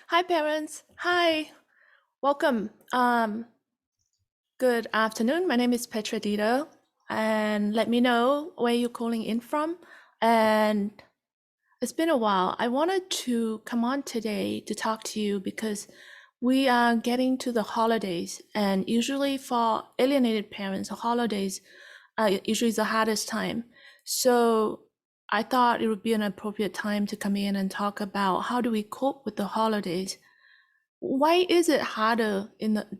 Hi, parents. Hi, welcome. Good afternoon. My name is Petra Deeter, and let me know where you're calling in from. And it's been a while. I wanted to come on today to talk to you because we are getting to the holidays, and usually for alienated parents, the holidays usually is the hardest time. So I thought it would be an appropriate time to come in and talk about how do we cope with the holidays. Why is it harder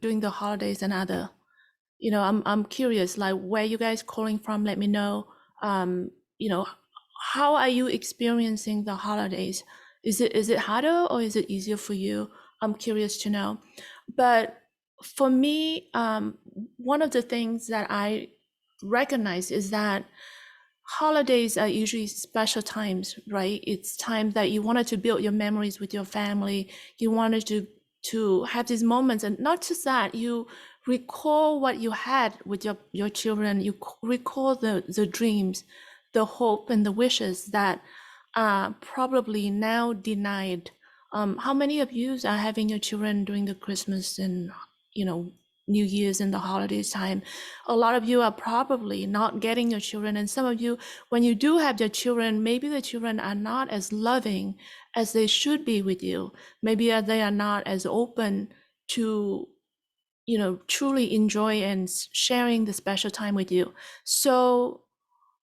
during the holidays than other? I'm curious, like where you guys calling from, let me know. Um, you know, how are you experiencing the holidays? Is it harder or is it easier for you? I'm curious to know. But for me, one of the things that I recognize is that holidays are usually special times, right? It's time that you wanted to build your memories with your family. You wanted to have these moments, and not just that, you recall what you had with your children. You recall the dreams, the hope, and the wishes that are probably now denied. How many of you are having your children during the Christmas and you know New Year's and the holidays time? A lot of you are probably not getting your children, and some of you, when you do have your children, maybe the children are not as loving as they should be with you. Maybe they are not as open to truly enjoy and sharing the special time with you. So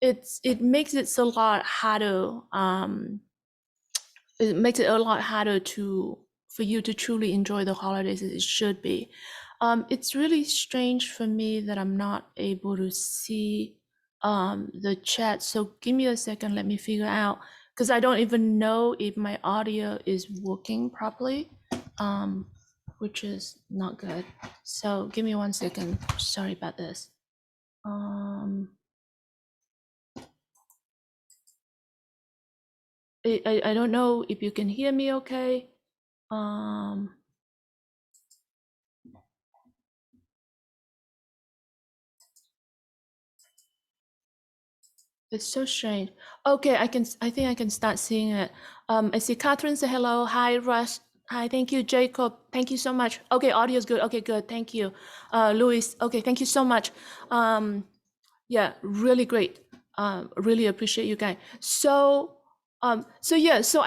it makes it a lot harder. It makes it a lot harder to for you to truly enjoy the holidays as it should be. It's really strange for me that I'm not able to see the chat. So give me a second. Let me figure out, because I don't even know if my audio is working properly, um, which is not good. So give me one second. Sorry about this. Um, I don't know if you can hear me okay. Um, It's so strange. Okay, I think I can start seeing it. I see Catherine say hello. Hi, Russ. Hi, thank you, Jacob. Thank you so much. Okay, audio is good. Okay, good. Thank you. Louis. Okay, thank you so much. Yeah, really great. Really appreciate you guys. So I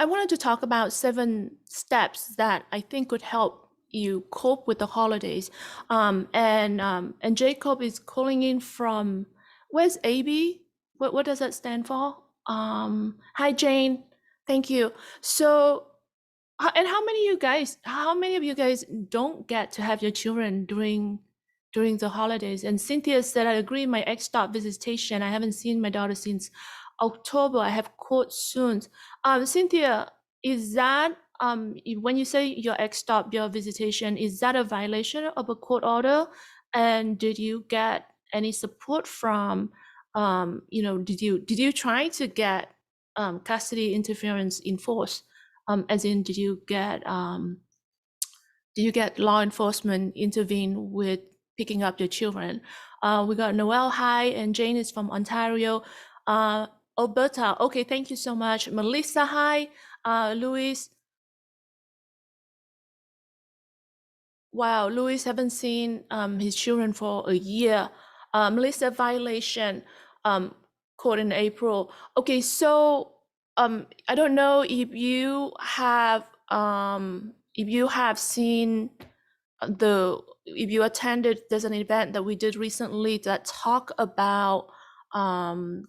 wanted to talk about 7 steps that I think could help you cope with the holidays. And Jacob is calling in from, where's AB? What does that stand for? Hi Jane, thank you. So and how many of you guys don't get to have your children during the holidays? And Cynthia said, I agree, my ex stopped visitation. I haven't seen my daughter since October. I have court soon. Cynthia, is that when you say your ex stopped your visitation, is that a violation of a court order? And did you get any support from did you try to get custody interference enforced? As in, did you get law enforcement intervene with picking up your children? We got Noel, hi, and Jane is from Ontario. Alberta, okay, thank you so much. Melissa, hi. Louis, wow, Louis haven't seen his children for a year. Melissa, violation, um, caught in April. Okay, so I don't know if you have seen if you attended, there's an event that we did recently that talk about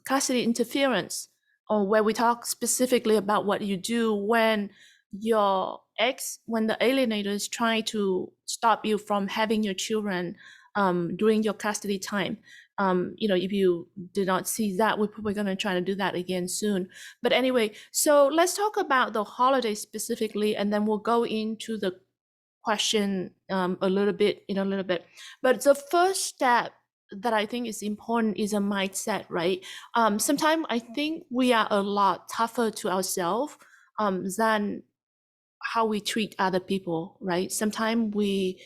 custody interference, or where we talk specifically about what you do when when the alienator is trying to stop you from having your children during your custody time. If you did not see that, we're probably going to try to do that again soon. But anyway, so let's talk about the holidays specifically, and then we'll go into the question a little bit in a little bit. But the first step that I think is important is a mindset, right? Sometimes I think we are a lot tougher to ourselves than how we treat other people, right? Sometimes we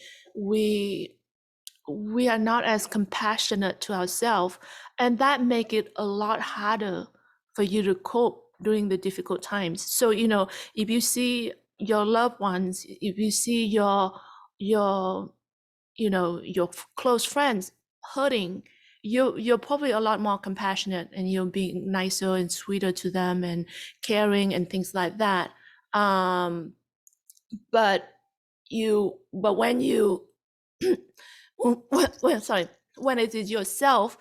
we are not as compassionate to ourselves, and that make it a lot harder for you to cope during the difficult times. So if you see your loved ones, if you see your your close friends hurting, you're probably a lot more compassionate, and you're being nicer and sweeter to them and caring and things like that. But when you sorry, when it is yourself,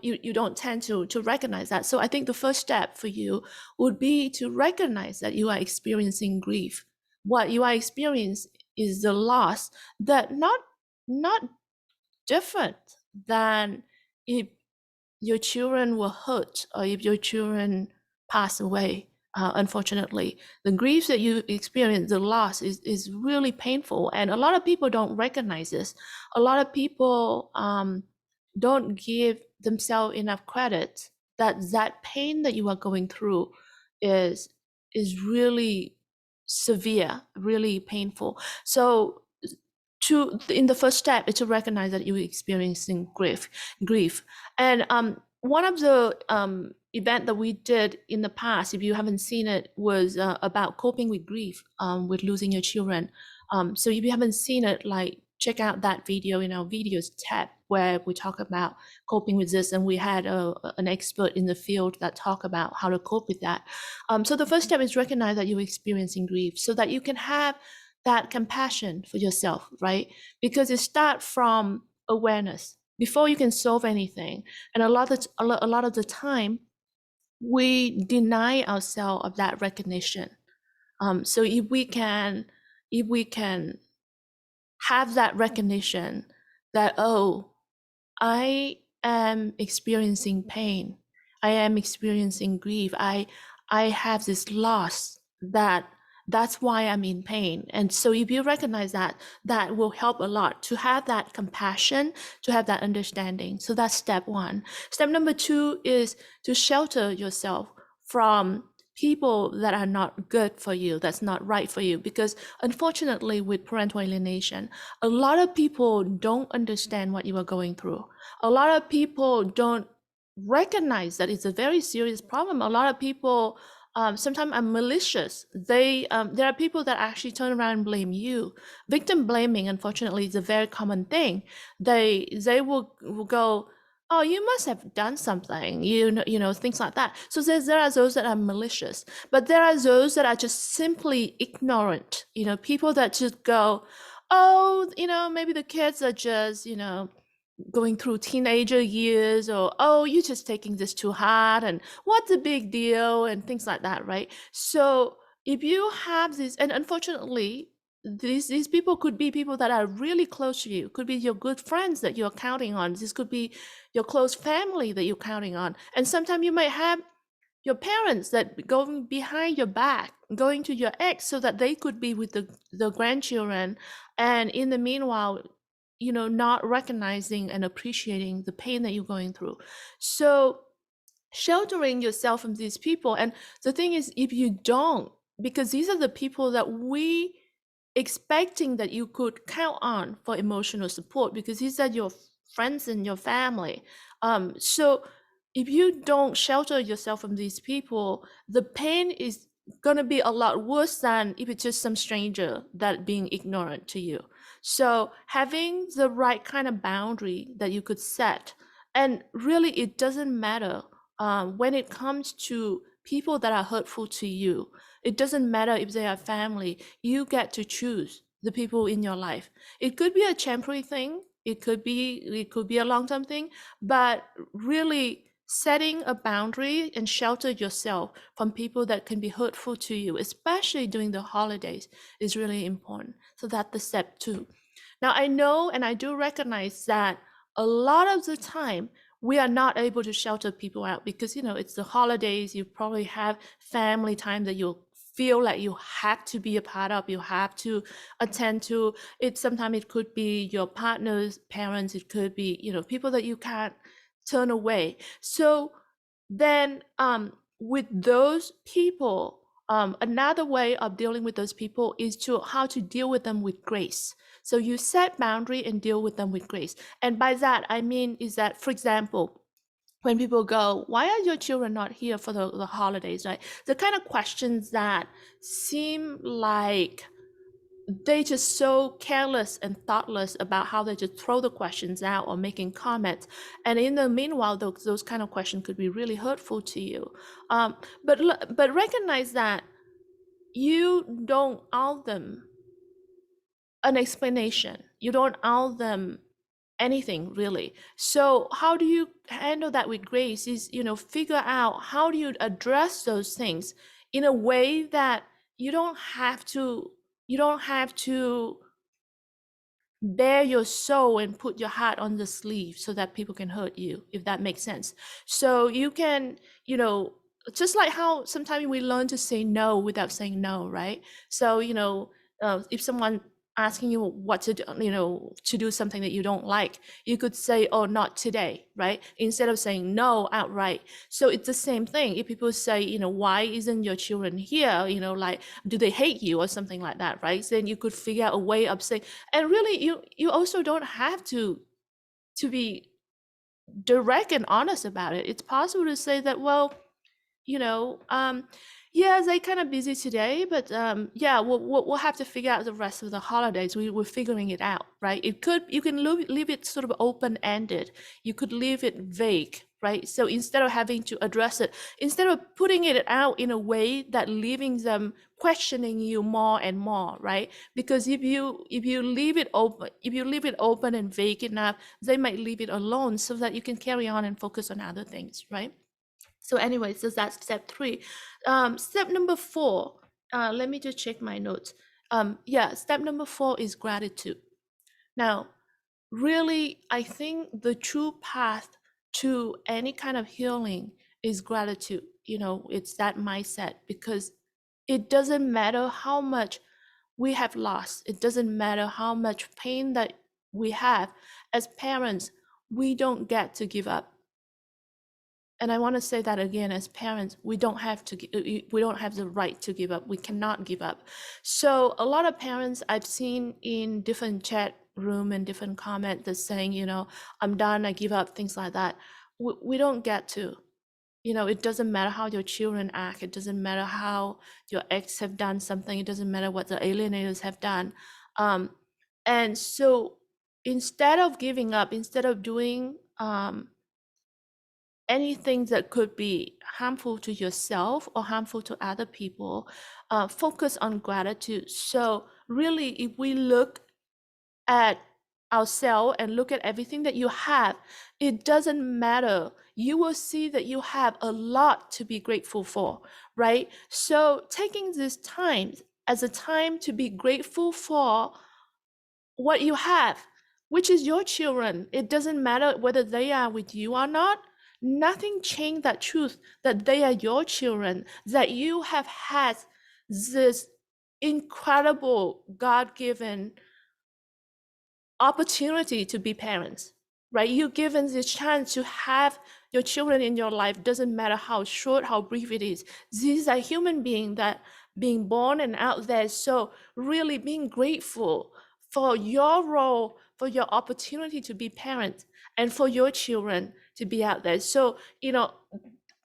you don't tend to recognize that. So I think the first step for you would be to recognize that you are experiencing grief. What you are experiencing is the loss that not different than if your children were hurt or if your children pass away. Unfortunately, the grief that you experience, the loss, is really painful, and a lot of people don't recognize this. A lot of people don't give themselves enough credit that that pain that you are going through is really severe, really painful. So in the first step is to recognize that you're experiencing grief. And one of the event that we did in the past, if you haven't seen it, was about coping with grief with losing your children. So if you haven't seen it, like, check out that video in our videos tab where we talk about coping with this, and we had an expert in the field that talk about how to cope with that. So the first step is recognize that you're experiencing grief, so that you can have that compassion for yourself, right? Because it starts from awareness before you can solve anything. And a lot of the time, we deny ourselves of that recognition. So if we can have that recognition that, oh, I am experiencing pain, I am experiencing grief, I have this loss, that's why I'm in pain. And so if you recognize that, that will help a lot to have that compassion, to have that understanding. So that's step one. Step number two is to shelter yourself from people that are not good for you, that's not right for you. Because unfortunately, with parental alienation, a lot of people don't understand what you are going through. A lot of people don't recognize that it's a very serious problem. A lot of people sometimes are malicious. There are people that actually turn around and blame you. Victim blaming, unfortunately, is a very common thing. They will go, oh, you must have done something, things like that. So there are those that are malicious, but there are those that are just simply ignorant. People that just go, oh, maybe the kids are just, going through teenager years, or, oh, you're just taking this too hard, and what's the big deal, and things like that, right? So if you have this, and unfortunately, these people could be people that are really close to you, could be your good friends that you're counting on, this could be your close family that you're counting on, and sometimes you might have your parents that going behind your back, going to your ex so that they could be with the grandchildren, and in the meanwhile, not recognizing and appreciating the pain that you're going through. So sheltering yourself from these people. And the thing is, if you don't, because these are the people that we expecting that you could count on for emotional support, because these are your friends and your family. So if you don't shelter yourself from these people, the pain is going to be a lot worse than if it's just some stranger that being ignorant to you. So having the right kind of boundary that you could set, and really it doesn't matter when it comes to people that are hurtful to you. It doesn't matter if they are family. You get to choose the people in your life. It could be a temporary thing. It could be a long-term thing, but really setting a boundary and shelter yourself from people that can be hurtful to you, especially during the holidays, is really important. So that's the step two. Now, I know and I do recognize that a lot of the time we are not able to shelter people out because, it's the holidays. You probably have family time that you feel like you have to be a part of, you have to attend to. Sometimes it could be your partner's parents, it could be, people that you can't turn away. So then with those people, another way of dealing with those people is how to deal with them with grace. So you set boundary and deal with them with grace. And by that, I mean is that, for example, when people go, why are your children not here for the holidays, right? The kind of questions that seem like they just so careless and thoughtless about how they just throw the questions out or making comments. And in the meanwhile, those kind of questions could be really hurtful to you. But recognize that you don't owe them an explanation. You don't owe them anything really. So how do you handle that with grace is, figure out how do you address those things in a way that you don't have to bare your soul and put your heart on the sleeve so that people can hurt you, if that makes sense. So you can, just like how sometimes we learn to say no without saying no, right? So, if someone asking you what to do, to do something that you don't like, you could say, oh, not today, right? Instead of saying no outright. So it's the same thing. If people say, why isn't your children here? Like, do they hate you or something like that, right? Then you could figure out a way of saying, and really, you also don't have to be direct and honest about it. It's possible to say that, well, you know, um, yeah, they kind of busy today, but yeah, we'll have to figure out the rest of the holidays. We're figuring it out, right? You can leave it sort of open ended. You could leave it vague, right? So instead of having to address it, instead of putting it out in a way that leaving them questioning you more and more, right? Because if you leave it open and vague enough, they might leave it alone so that you can carry on and focus on other things, right? So anyway, so that's step 3. Step number 4, let me just check my notes. Yeah, step number 4 is gratitude. Now, really, I think the true path to any kind of healing is gratitude. It's that mindset, because it doesn't matter how much we have lost. It doesn't matter how much pain that we have. As parents, we don't get to give up. And I want to say that again, as parents, we don't have the right to give up. We cannot give up. So a lot of parents I've seen in different chat room and different comments that's saying, I'm done, I give up, things like that. We don't get to. It doesn't matter how your children act. It doesn't matter how your ex have done something. It doesn't matter what the alienators have done. And so instead of giving up, instead of doing anything that could be harmful to yourself or harmful to other people, focus on gratitude. So really, if we look at ourselves and look at everything that you have, it doesn't matter. You will see that you have a lot to be grateful for, right? So taking this time as a time to be grateful for what you have, which is your children. It doesn't matter whether they are with you or not. Nothing changed that truth that they are your children, that you have had this incredible God-given opportunity to be parents, right? You're given this chance to have your children in your life. Doesn't matter how short, how brief it is. These are human beings that being born and out there. So really being grateful for your role, for your opportunity to be parents, and for your children to be out there. So,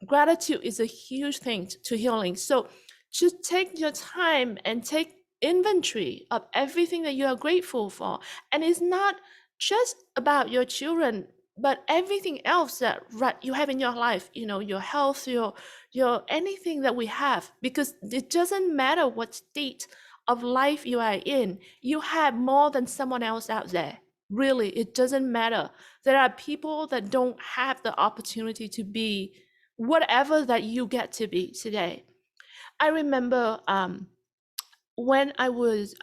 gratitude is a huge thing to healing. So just take your time and take inventory of everything that you are grateful for. And it's not just about your children, but everything else that you have in your life, your health, your anything that we have, because it doesn't matter what state of life you are in, you have more than someone else out there. Really, it doesn't matter. There are people that don't have the opportunity to be whatever that you get to be today. I remember when I was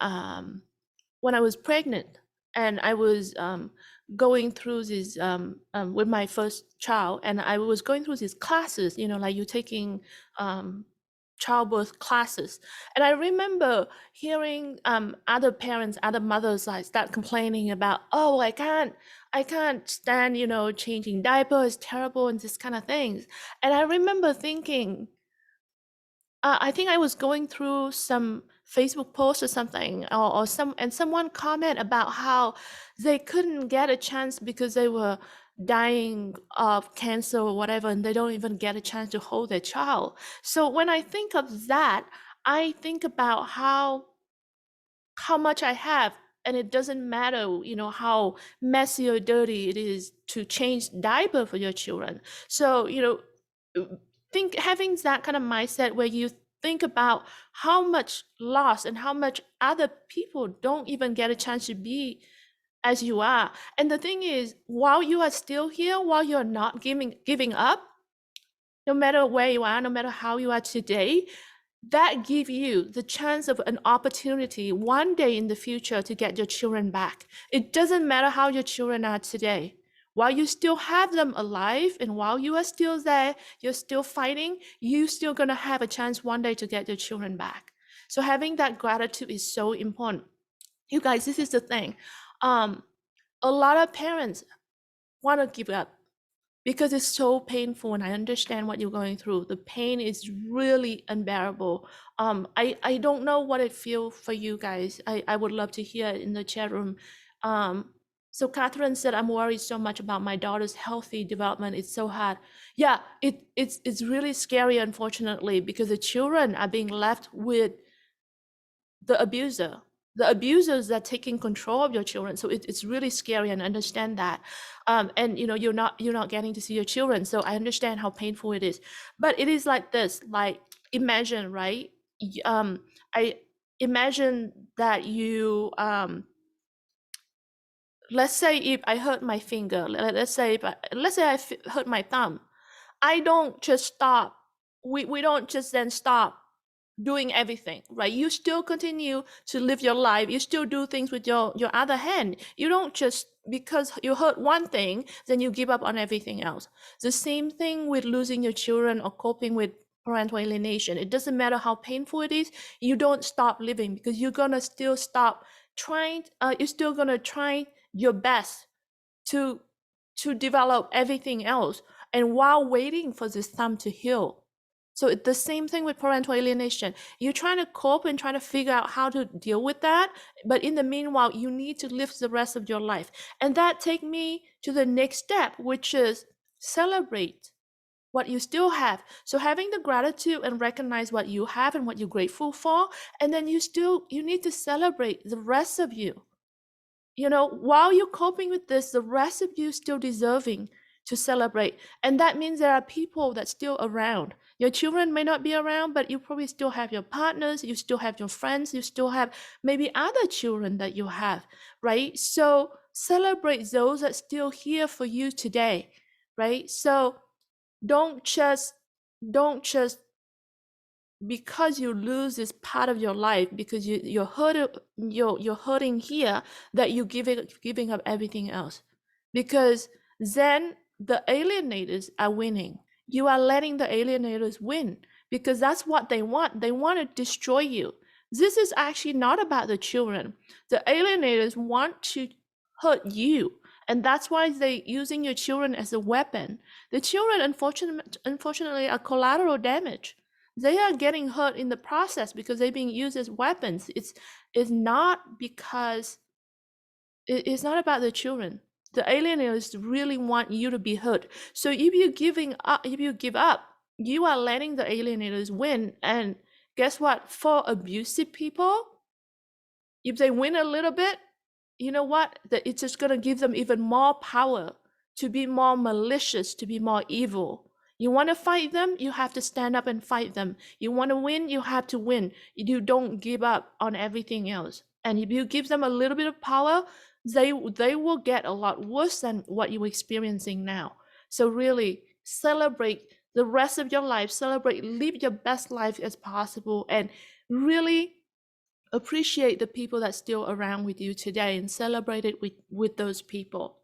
pregnant and I was going through this with my first child, and I was going through these classes, like you're taking childbirth classes. And I remember hearing other parents, other mothers like start complaining about, oh, I can't stand, changing diapers, terrible, and this kind of things. And I remember thinking, I think I was going through some Facebook post or something, and someone comment about how they couldn't get a chance because they were dying of cancer or whatever, and they don't even get a chance to hold their child. So when I think of that, I think about how much I have, and it doesn't matter, how messy or dirty it is to change diaper for your children. So, think having that kind of mindset where you think about how much loss and how much other people don't even get a chance to be as you are. And the thing is, while you are still here, while you're not giving up, no matter where you are, no matter how you are today, that give you the chance of an opportunity one day in the future to get your children back. It doesn't matter how your children are today. While you still have them alive and while you are still there, you're still fighting, you still gonna have a chance one day to get your children back. So having that gratitude is so important. You guys, this is the thing. A lot of parents want to give up because it's so painful, and I understand what you're going through. The pain is really unbearable. I don't know what it feels for you guys. I would love to hear it in the chat room. So Catherine said, I'm worried so much about my daughter's healthy development. It's so hard. Yeah, it's really scary, unfortunately, because the children are being left with the abuser. The abusers are taking control of your children, so it's really scary, and understand that. And you're not getting to see your children, so I understand how painful it is. But it is like this: like, imagine, right? I imagine that you let's say if I hurt my finger, let's say hurt my thumb, I don't just stop. We don't just then stop doing everything, right? You still continue to live your life. You still do things with your other hand. You don't just, because you hurt one thing, then you give up on everything else. The same thing with losing your children or coping with parental alienation. It doesn't matter how painful it is. You don't stop living, because you're gonna still stop trying. You're still gonna try your best to develop everything else, and while waiting for this thumb to heal. So it's the same thing with parental alienation. You're trying to cope and trying to figure out how to deal with that, but in the meanwhile, you need to live the rest of your life. And that takes me to the next step, which is celebrate what you still have. So having the gratitude and recognize what you have and what you're grateful for, and then you need to celebrate the rest of you. While you're coping with this, the rest of you still deserving to celebrate. And that means there are people that's still around. Your children may not be around, but you probably still have your partners, you still have your friends, you still have maybe other children that you have, right? So celebrate those that still here for you today, right? So don't just because you lose this part of your life, because you're hurting here, that you giving up everything else, because then the alienators are winning. You are letting the alienators win, because that's what they want. They want to destroy you. This is actually not about the children. The alienators want to hurt you, and that's why they're using your children as a weapon. The children, unfortunately, are collateral damage. They are getting hurt in the process because they're being used as weapons. It's not because it's not about the children. The alienators really want you to be hurt. So if you give up, you are letting the alienators win. And guess what? For abusive people, if they win a little bit, you know what? It's just gonna give them even more power to be more malicious, to be more evil. You want to fight them, you have to stand up and fight them. You want to win, you have to win. You don't give up on everything else. And if you give them a little bit of power, they will get a lot worse than what you're experiencing now. So really celebrate the rest of your life, live your best life as possible, and really appreciate the people that's still around with you today, and celebrate it with those people.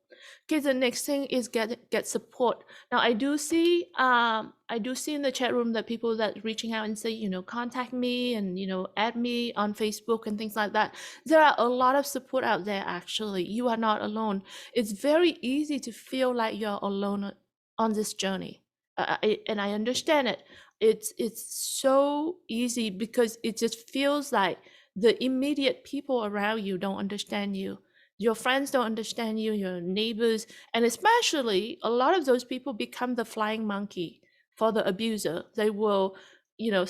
Okay, the next thing is get support. Now I do see in the chat room that people that reaching out and say, contact me and add me on Facebook and things like that. There are a lot of support out there. Actually, you are not alone. It's very easy to feel like you're alone on this journey, and I understand it. It's so easy because it just feels like the immediate people around you don't understand you. Your friends don't understand you, your neighbors, and especially a lot of those people become the flying monkey for the abuser. They will,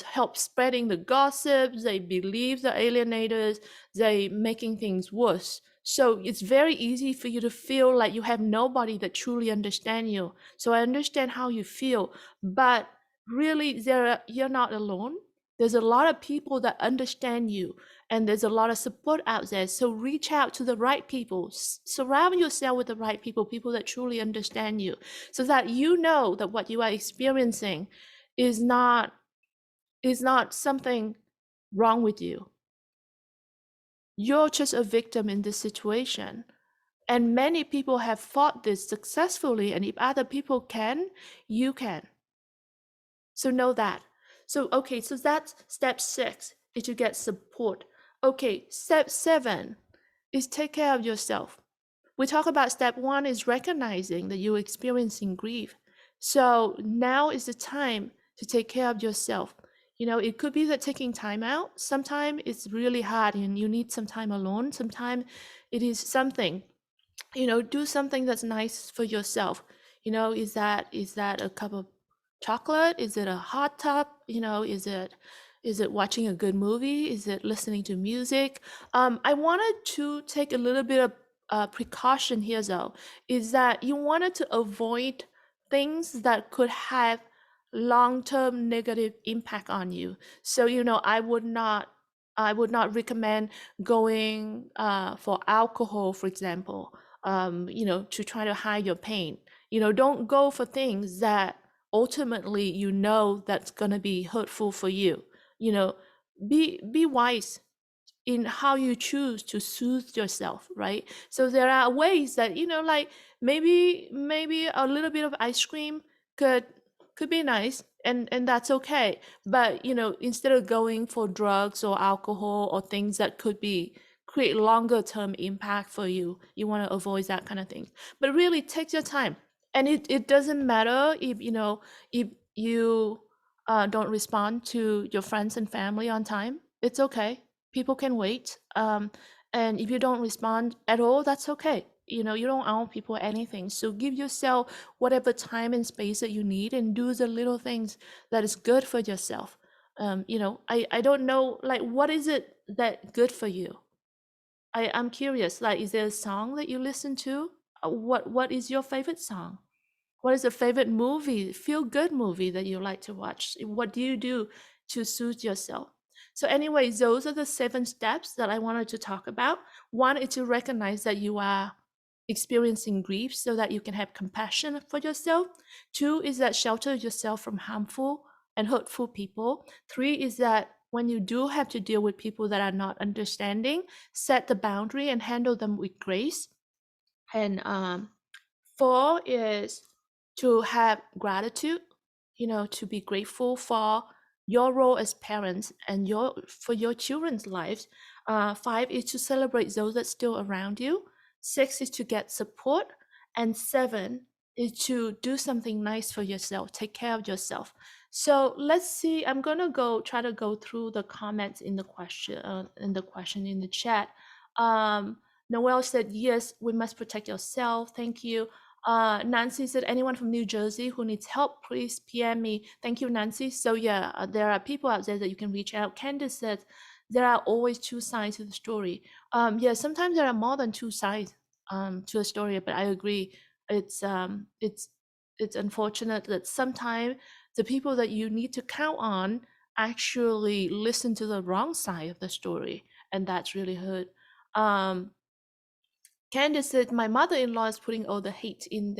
help spreading the gossip. They believe the alienators. They making things worse. So it's very easy for you to feel like you have nobody that truly understand you. So I understand how you feel, but really, you're not alone. There's a lot of people that understand you, and there's a lot of support out there. So reach out to the right people. Surround yourself with the right people, people that truly understand you, so that you know that what you are experiencing is not something wrong with you. You're just a victim in this situation. And many people have fought this successfully, and if other people can, you can. So know that. So, okay, so that's step 6 is to get support. Okay, step 7 is take care of yourself. We talk about step 1 is recognizing that you're experiencing grief. So now is the time to take care of yourself. It could be that taking time out. Sometimes it's really hard and you need some time alone. Sometimes it is something, do something that's nice for yourself. Is that a cup of chocolate? Is it a hot tub? Is it watching a good movie? Is it listening to music? I wanted to take a little bit of precaution here, though, is that you wanted to avoid things that could have long-term negative impact on you. So, I would not recommend going for alcohol, for example, to try to hide your pain. Don't go for things that ultimately that's going to be hurtful for you. Be wise in how you choose to soothe yourself, right? So there are ways that, like maybe a little bit of ice cream could be nice, and that's okay. But instead of going for drugs or alcohol or things that could be create longer term impact for you, you want to avoid that kind of thing. But really take your time. And it doesn't matter if you don't respond to your friends and family on time. It's okay. People can wait. And if you don't respond at all, that's okay. You don't owe people anything. So give yourself whatever time and space that you need, and do the little things that is good for yourself. I don't know, like, what is it that good for you? I'm curious, like, is there a song that you listen to? What is your favorite song? What is a favorite movie, feel good movie that you like to watch? What do you do to soothe yourself? So anyway, those are the 7 steps that I wanted to talk about. One is to recognize that you are experiencing grief so that you can have compassion for yourself. 2 is that shelter yourself from harmful and hurtful people. 3 is that when you do have to deal with people that are not understanding, set the boundary and handle them with grace. And 4 is to have gratitude, to be grateful for your role as parents and for your children's lives. 5 is to celebrate those that still around you. 6 is to get support. And 7 is to do something nice for yourself, take care of yourself. So let's see. I'm gonna try to go through the comments in the question in the chat. Noel said, yes, we must protect yourself. Thank you. Nancy said, anyone from New Jersey who needs help, please PM me. Thank you, Nancy. So yeah, there are people out there that you can reach out. Candace said, there are always 2 sides to the story. Yeah, sometimes there are more than 2 sides to a story, but I agree. It's unfortunate that sometimes the people that you need to count on actually listen to the wrong side of the story, and that's really hurt. Candace said, "My mother-in-law is putting all the hate in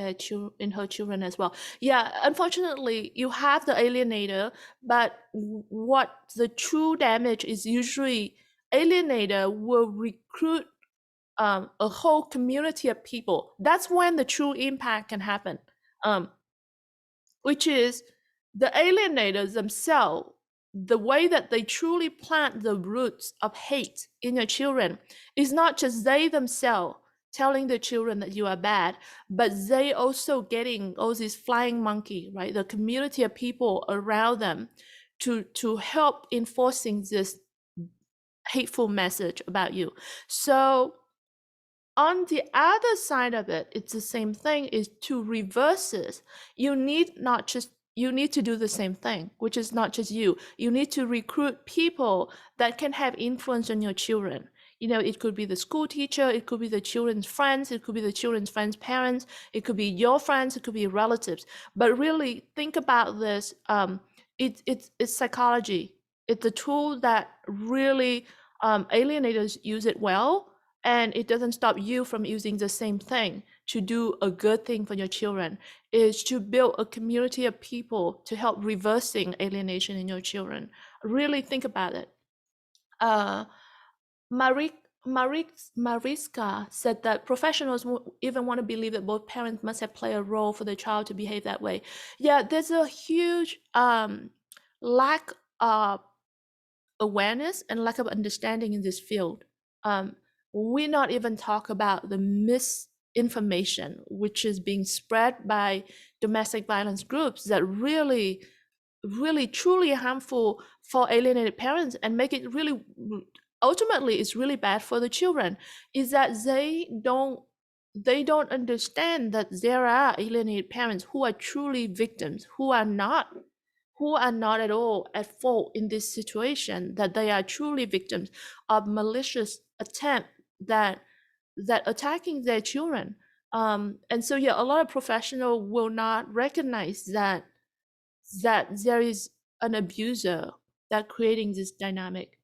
in her children as well." Yeah, unfortunately, you have the alienator, but what the true damage is usually alienator will recruit a whole community of people. That's when the true impact can happen. Which is the alienators themselves, the way that they truly plant the roots of hate in your children is not just they themselves telling the children that you are bad, but they also getting all these flying monkey, right? The community of people around them to help enforcing this hateful message about you. So On the other side of it, it's the same thing, is to reverse this. You need not just, you need to do the same thing, which is not just you. You need to recruit people that can have influence on your children. You know, it could be the school teacher, it could be the children's friends, it could be the children's friends' parents, it could be your friends, it could be relatives. But really think about this. It's psychology. It's a tool that really alienators use it well, and it doesn't stop you from using the same thing to do a good thing for your children. Is to build a community of people to help reversing alienation in your children. Really think about it. uh, Mariska said that professionals even want to believe that both parents must have played a role for the child to behave that way. Yeah, there's a huge lack of awareness and lack of understanding in this field. We not even talk about the misinformation which is being spread by domestic violence groups that really, really truly harmful for alienated parents and make it really, ultimately it's really bad for the children, is that they don't understand that there are alienated parents who are truly victims, who are not at all at fault in this situation, that they are truly victims of malicious attempt that attacking their children. And so yeah, a lot of professionals will not recognize that there is an abuser that creating this dynamic.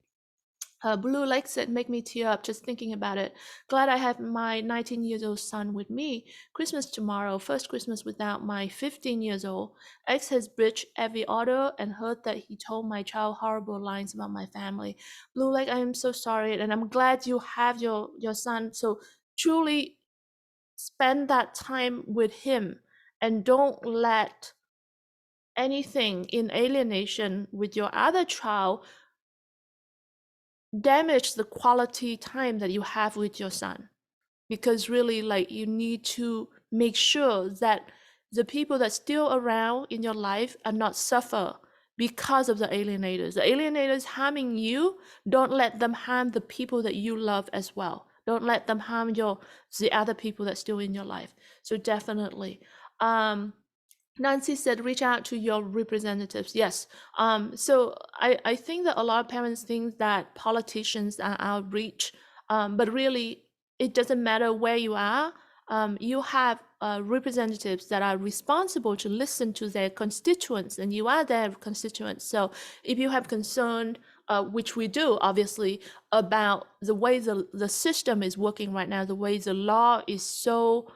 Blue Lake said, make me tear up just thinking about it. Glad I have my 19 years old son with me. Christmas tomorrow, first Christmas without my 15 years old. X has breached every order and heard that he told my child horrible lines about my family. Blue Lake, I am so sorry, and I'm glad you have your son. So truly spend that time with him, and don't let anything in alienation with your other child damage the quality time that you have with your son. Because really, like, you need to make sure that the people that still around in your life are not suffer because of the alienators. The alienators harming you, don't let them harm the people that you love as well. Don't let them harm the other people that's still in your life. So definitely. Nancy said, reach out to your representatives. Yes. So I think that a lot of parents think that politicians are outreach, but really, it doesn't matter where you are. You have representatives that are responsible to listen to their constituents, and you are their constituents. So if you have concern, which we do, obviously, about the way the system is working right now, the way the law is so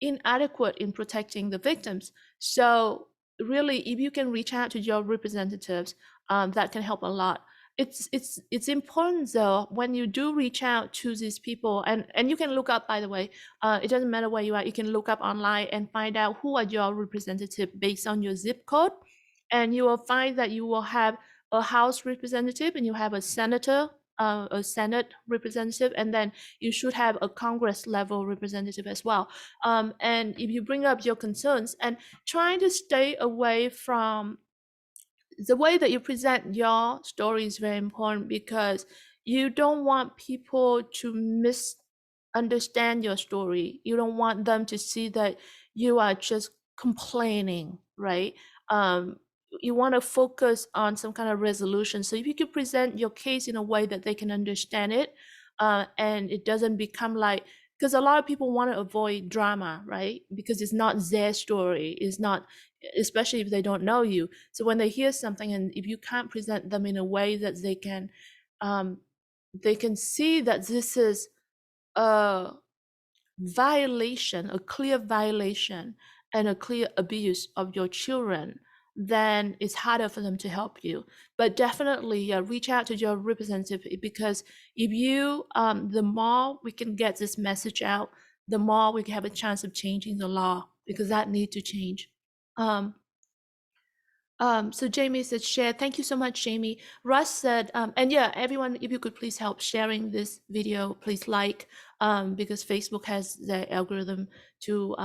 inadequate in protecting the victims. So really, if you can reach out to your representatives, that can help a lot. It's important though, when you do reach out to these people, and you can look up, by the way, it doesn't matter where you are, you can look up online and find out who are your representative based on your zip code, and you will find that you will have a House representative and you have a senator, a Senate representative, and then you should have a Congress level representative as well. And if you bring up your concerns, and trying to stay away from the way that you present your story is very important, because you don't want people to misunderstand your story. You don't want them to see that you are just complaining, right? Um, you want to focus on some kind of resolution. So if you could present your case in a way that they can understand it, and it doesn't become like, because a lot of people want to avoid drama, right? Because it's not their story. It's not, especially if they don't know you. So when they hear something, and if you can't present them in a way that they can see that this is a violation, a clear violation, and a clear abuse of your children, then it's harder for them to help you. But definitely, reach out to your representative, because if you, the more we can get this message out, the more we can have a chance of changing the law, because that needs to change. So Jamie said share. Thank you so much, Jamie. Russ said, and yeah, everyone, if you could please help sharing this video, please like, because Facebook has the algorithm to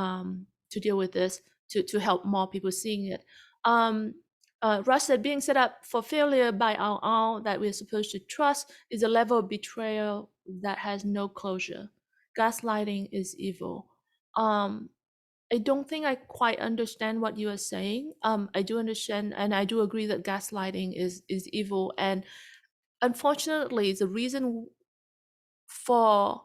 deal with this, to help more people seeing it. Russ said, being set up for failure by our own that we're supposed to trust is a level of betrayal that has no closure. gaslighting is evil. Um, I don't think I quite understand what you are saying. I do understand, and I do agree that gaslighting is evil. And unfortunately, the reason for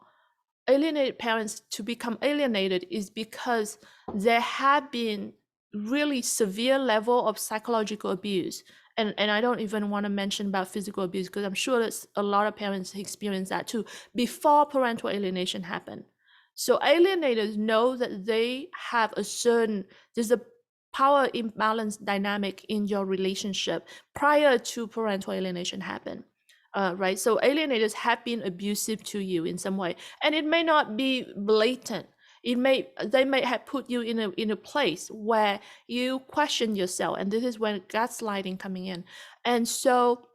alienated parents to become alienated is because there have been really severe level of psychological abuse, and I don't even want to mention about physical abuse because I'm sure that a lot of parents experience that too before parental alienation happened. So alienators know that they have a certain, there's a power imbalance dynamic in your relationship prior to parental alienation happen. Right, so alienators have been abusive to you in some way, and it may not be blatant. They may have put you in a place where you question yourself, and this is when gaslighting coming in. And so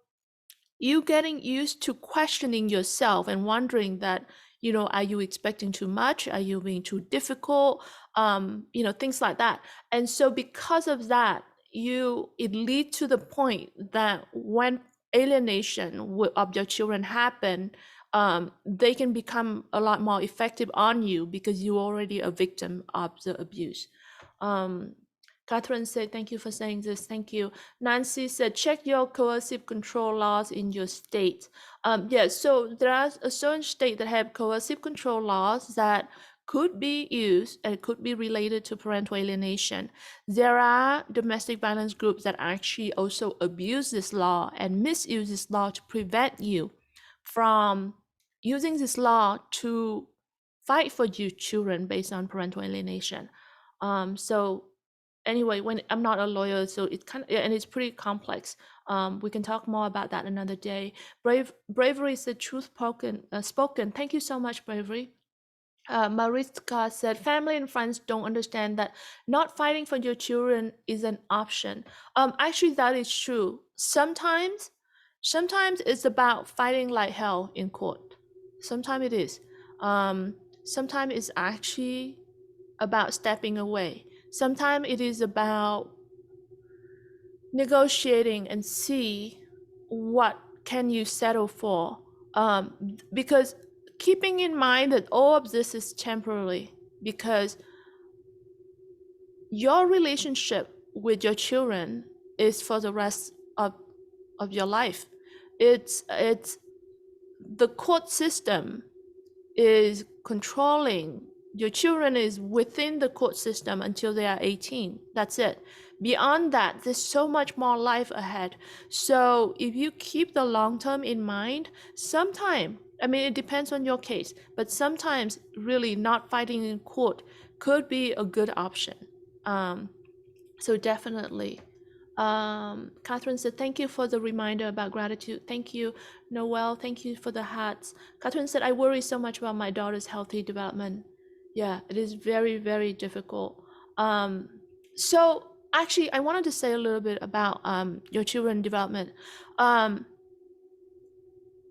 you getting used to questioning yourself and wondering that, are you expecting too much, are you being too difficult, things like that. And so because of that, it leads to the point that when alienation of your children happen, they can become a lot more effective on you because you're already a victim of the abuse. um, Catherine said, thank you for saying this. Thank you. Nancy said, check your coercive control laws in your state. Yes, so there are a certain state that have coercive control laws that could be used and could be related to parental alienation. There are domestic violence groups that actually also abuse this law and misuse this law to prevent you from using this law to fight for your children based on parental alienation. So anyway, when I'm not a lawyer, so it's kind of, and it's pretty complex. We can talk more about that another day. Bravery is the truth spoken. Thank you so much, Bravery. Mariska said, family and friends don't understand that not fighting for your children is an option. Actually, that is true. Sometimes it's about fighting like hell in court. Sometimes it is. Sometimes it's actually about stepping away. Sometimes it is about negotiating and see what can you settle for. Because keeping in mind that all of this is temporary, because your relationship with your children is for the rest of your life. It's the court system is controlling your children, is within the court system until they are 18. That's it. Beyond that, there's so much more life ahead. So if you keep the long term in mind, sometime, I mean, it depends on your case, but sometimes really not fighting in court could be a good option. So definitely. Catherine said, thank you for the reminder about gratitude. Thank you. Noel, thank you for the hats. Catherine said, I worry so much about my daughter's healthy development. Yeah, it is very, very difficult. So actually, I wanted to say a little bit about your children's development.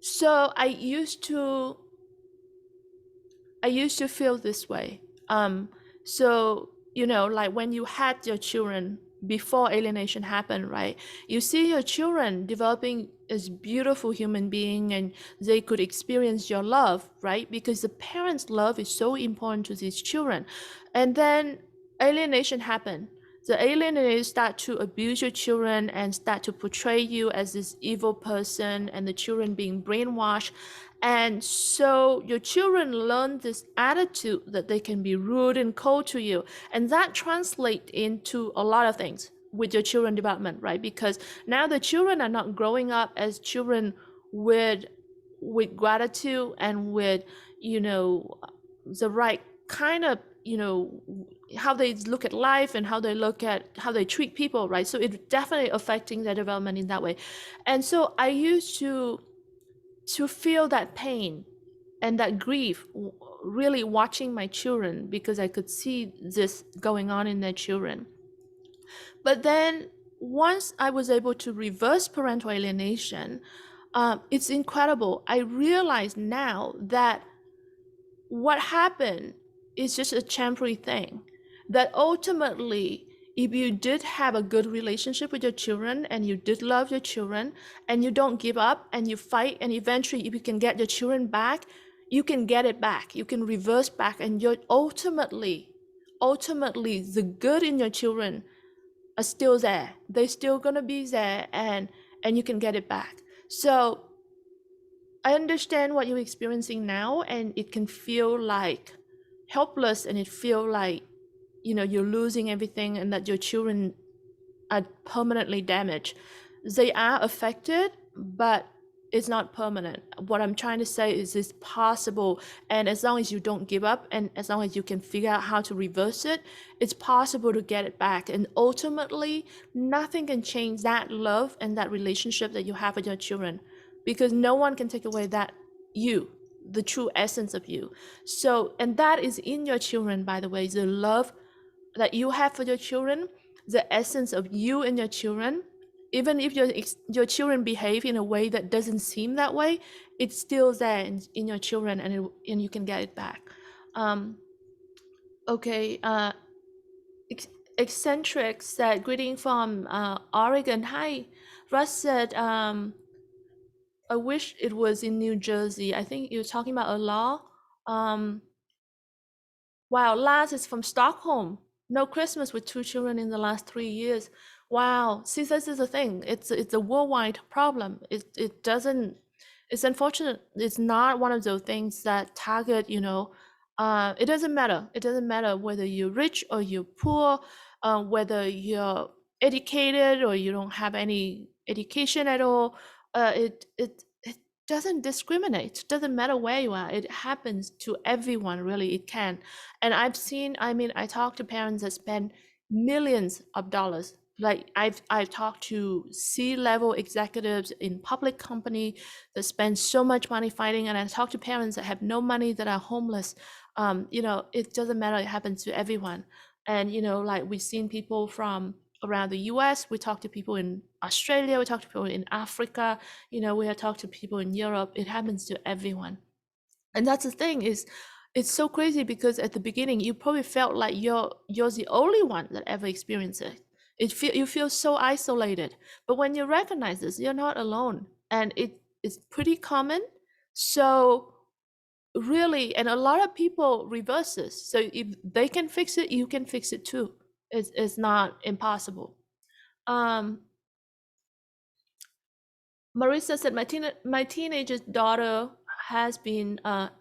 So I used to feel this way. So, like when you had your children before alienation happened, right? You see your children developing as beautiful human being, and they could experience your love, right? Because the parents' love is so important to these children. And then alienation happened. The alienators start to abuse your children and start to portray you as this evil person, and the children being brainwashed. And so your children learn this attitude that they can be rude and cold to you. And that translates into a lot of things with your children development, right? Because now the children are not growing up as children with gratitude and with, the right kind of, how they look at life and how they treat people, right? So it's definitely affecting their development in that way. And so I used to feel that pain and that grief, really watching my children, because I could see this going on in their children. But then once I was able to reverse parental alienation, it's incredible. I realize now that what happened is just a temporary thing, that ultimately, if you did have a good relationship with your children and you did love your children and you don't give up and you fight, and eventually if you can get your children back, you can get it back. You can reverse back, and you're ultimately the good in your children are still there. They're still gonna be there, and you can get it back. So I understand what you're experiencing now, and it can feel like helpless, and it feel like you're losing everything, and that your children are permanently damaged. They are affected, but it's not permanent. What I'm trying to say is it's possible, and as long as you don't give up, and as long as you can figure out how to reverse it, it's possible to get it back. And ultimately, nothing can change that love and that relationship that you have with your children, because no one can take away that the true essence of you. So, and that is in your children, by the way, the love that you have for your children, the essence of you and your children. Even if your children behave in a way that doesn't seem that way, it's still there in your children, and you can get it back. Okay, eccentric said, greeting from Oregon. Hi. Russ said, I wish it was in New Jersey. I think you're talking about a law. Wow, Lars is from Stockholm. No Christmas with 2 children in the last 3 years. Wow. See, this is the thing. It's a worldwide problem. It doesn't. It's unfortunate. It's not one of those things that target. It doesn't matter. It doesn't matter whether you're rich or you're poor, whether you're educated or you don't have any education at all. It doesn't discriminate. Doesn't matter where you are. It happens to everyone. Really, it can. And I talk to parents that spend millions of dollars. Like I've talked to C-level executives in public company that spend so much money fighting, and I talk to parents that have no money, that are homeless. It doesn't matter. It happens to everyone. And like we've seen people from around the US, we talk to people in Australia, we talk to people in Africa, we have talked to people in Europe. It happens to everyone. And that's the thing, is it's so crazy, because at the beginning you probably felt like you're the only one that ever experienced it. You feel so isolated. But when you recognize this, you're not alone, and it's pretty common. So really, and a lot of people reverse this. So if they can fix it, you can fix it too. It's not impossible. Marissa said, my teenage daughter has been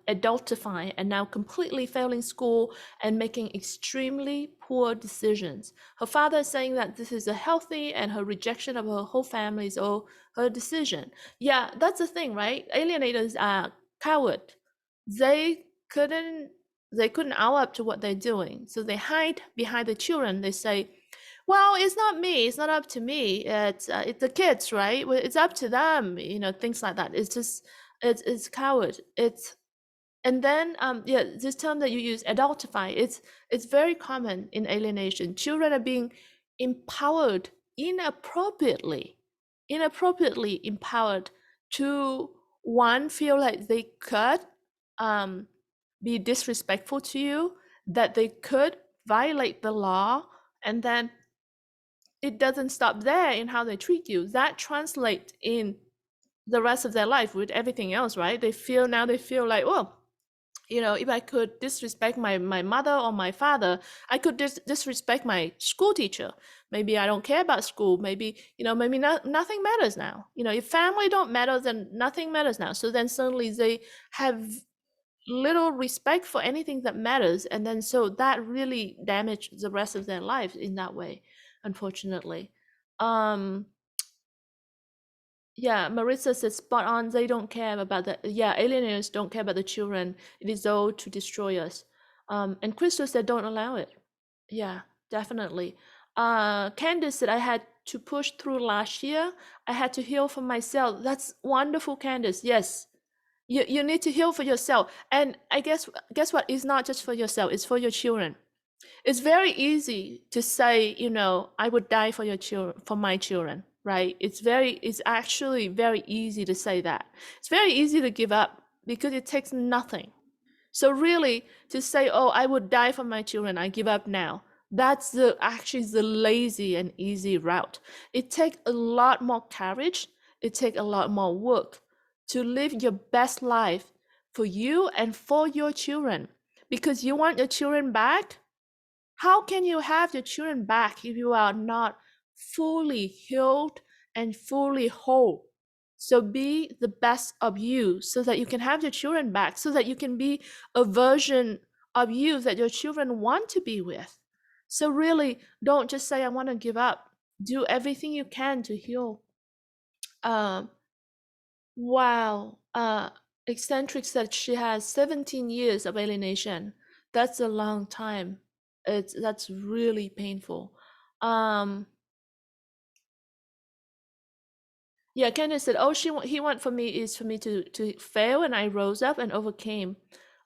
adultifying and now completely failing school and making extremely poor decisions. Her father is saying that this is a healthy, and her rejection of her whole family is all her decision. Yeah, that's the thing, right? Alienators are coward. They couldn't own up to what they're doing, so they hide behind the children. They say, well, it's not me. It's not up to me. It's the kids, right? Well, it's up to them. Things like that. It's just it's coward. And then this term that you use, adultify. It's very common in alienation. Children are being empowered inappropriately empowered to, one, feel like they could be disrespectful to you, that they could violate the law, and then it doesn't stop there in how they treat you. That translates in the rest of their life with everything else, right? They feel like, well, if I could disrespect my mother or my father, I could disrespect my school teacher. Maybe I don't care about school. Maybe, nothing matters now. If family don't matter, then nothing matters now. So then suddenly they have little respect for anything that matters. And then so that really damaged the rest of their life in that way, unfortunately. Marissa says spot on. They don't care about alienators don't care about the children. It is all to destroy us. And Crystal said don't allow it. Yeah, definitely. Candace said I had to push through last year. I had to heal for myself. That's wonderful, Candace. Yes. You need to heal for yourself. And I guess what? It's not just for yourself, it's for your children. It's very easy to say, I would die for your children, for my children, right? It's actually very easy to say that. It's very easy to give up because it takes nothing. So really to say, oh, I would die for my children, I give up now. That's actually the lazy and easy route. It takes a lot more courage. It takes a lot more work to live your best life for you and for your children, because you want your children back. How can you have your children back if you are not fully healed and fully whole? So be the best of you so that you can have your children back, so that you can be a version of you that your children want to be with. So really, don't just say, I want to give up. Do everything you can to heal. Um, wow. Eccentric said she has 17 years of alienation. That's a long time. That's really painful. Um, yeah, Candace said, "Oh, he want for me is for me to fail, and I rose up and overcame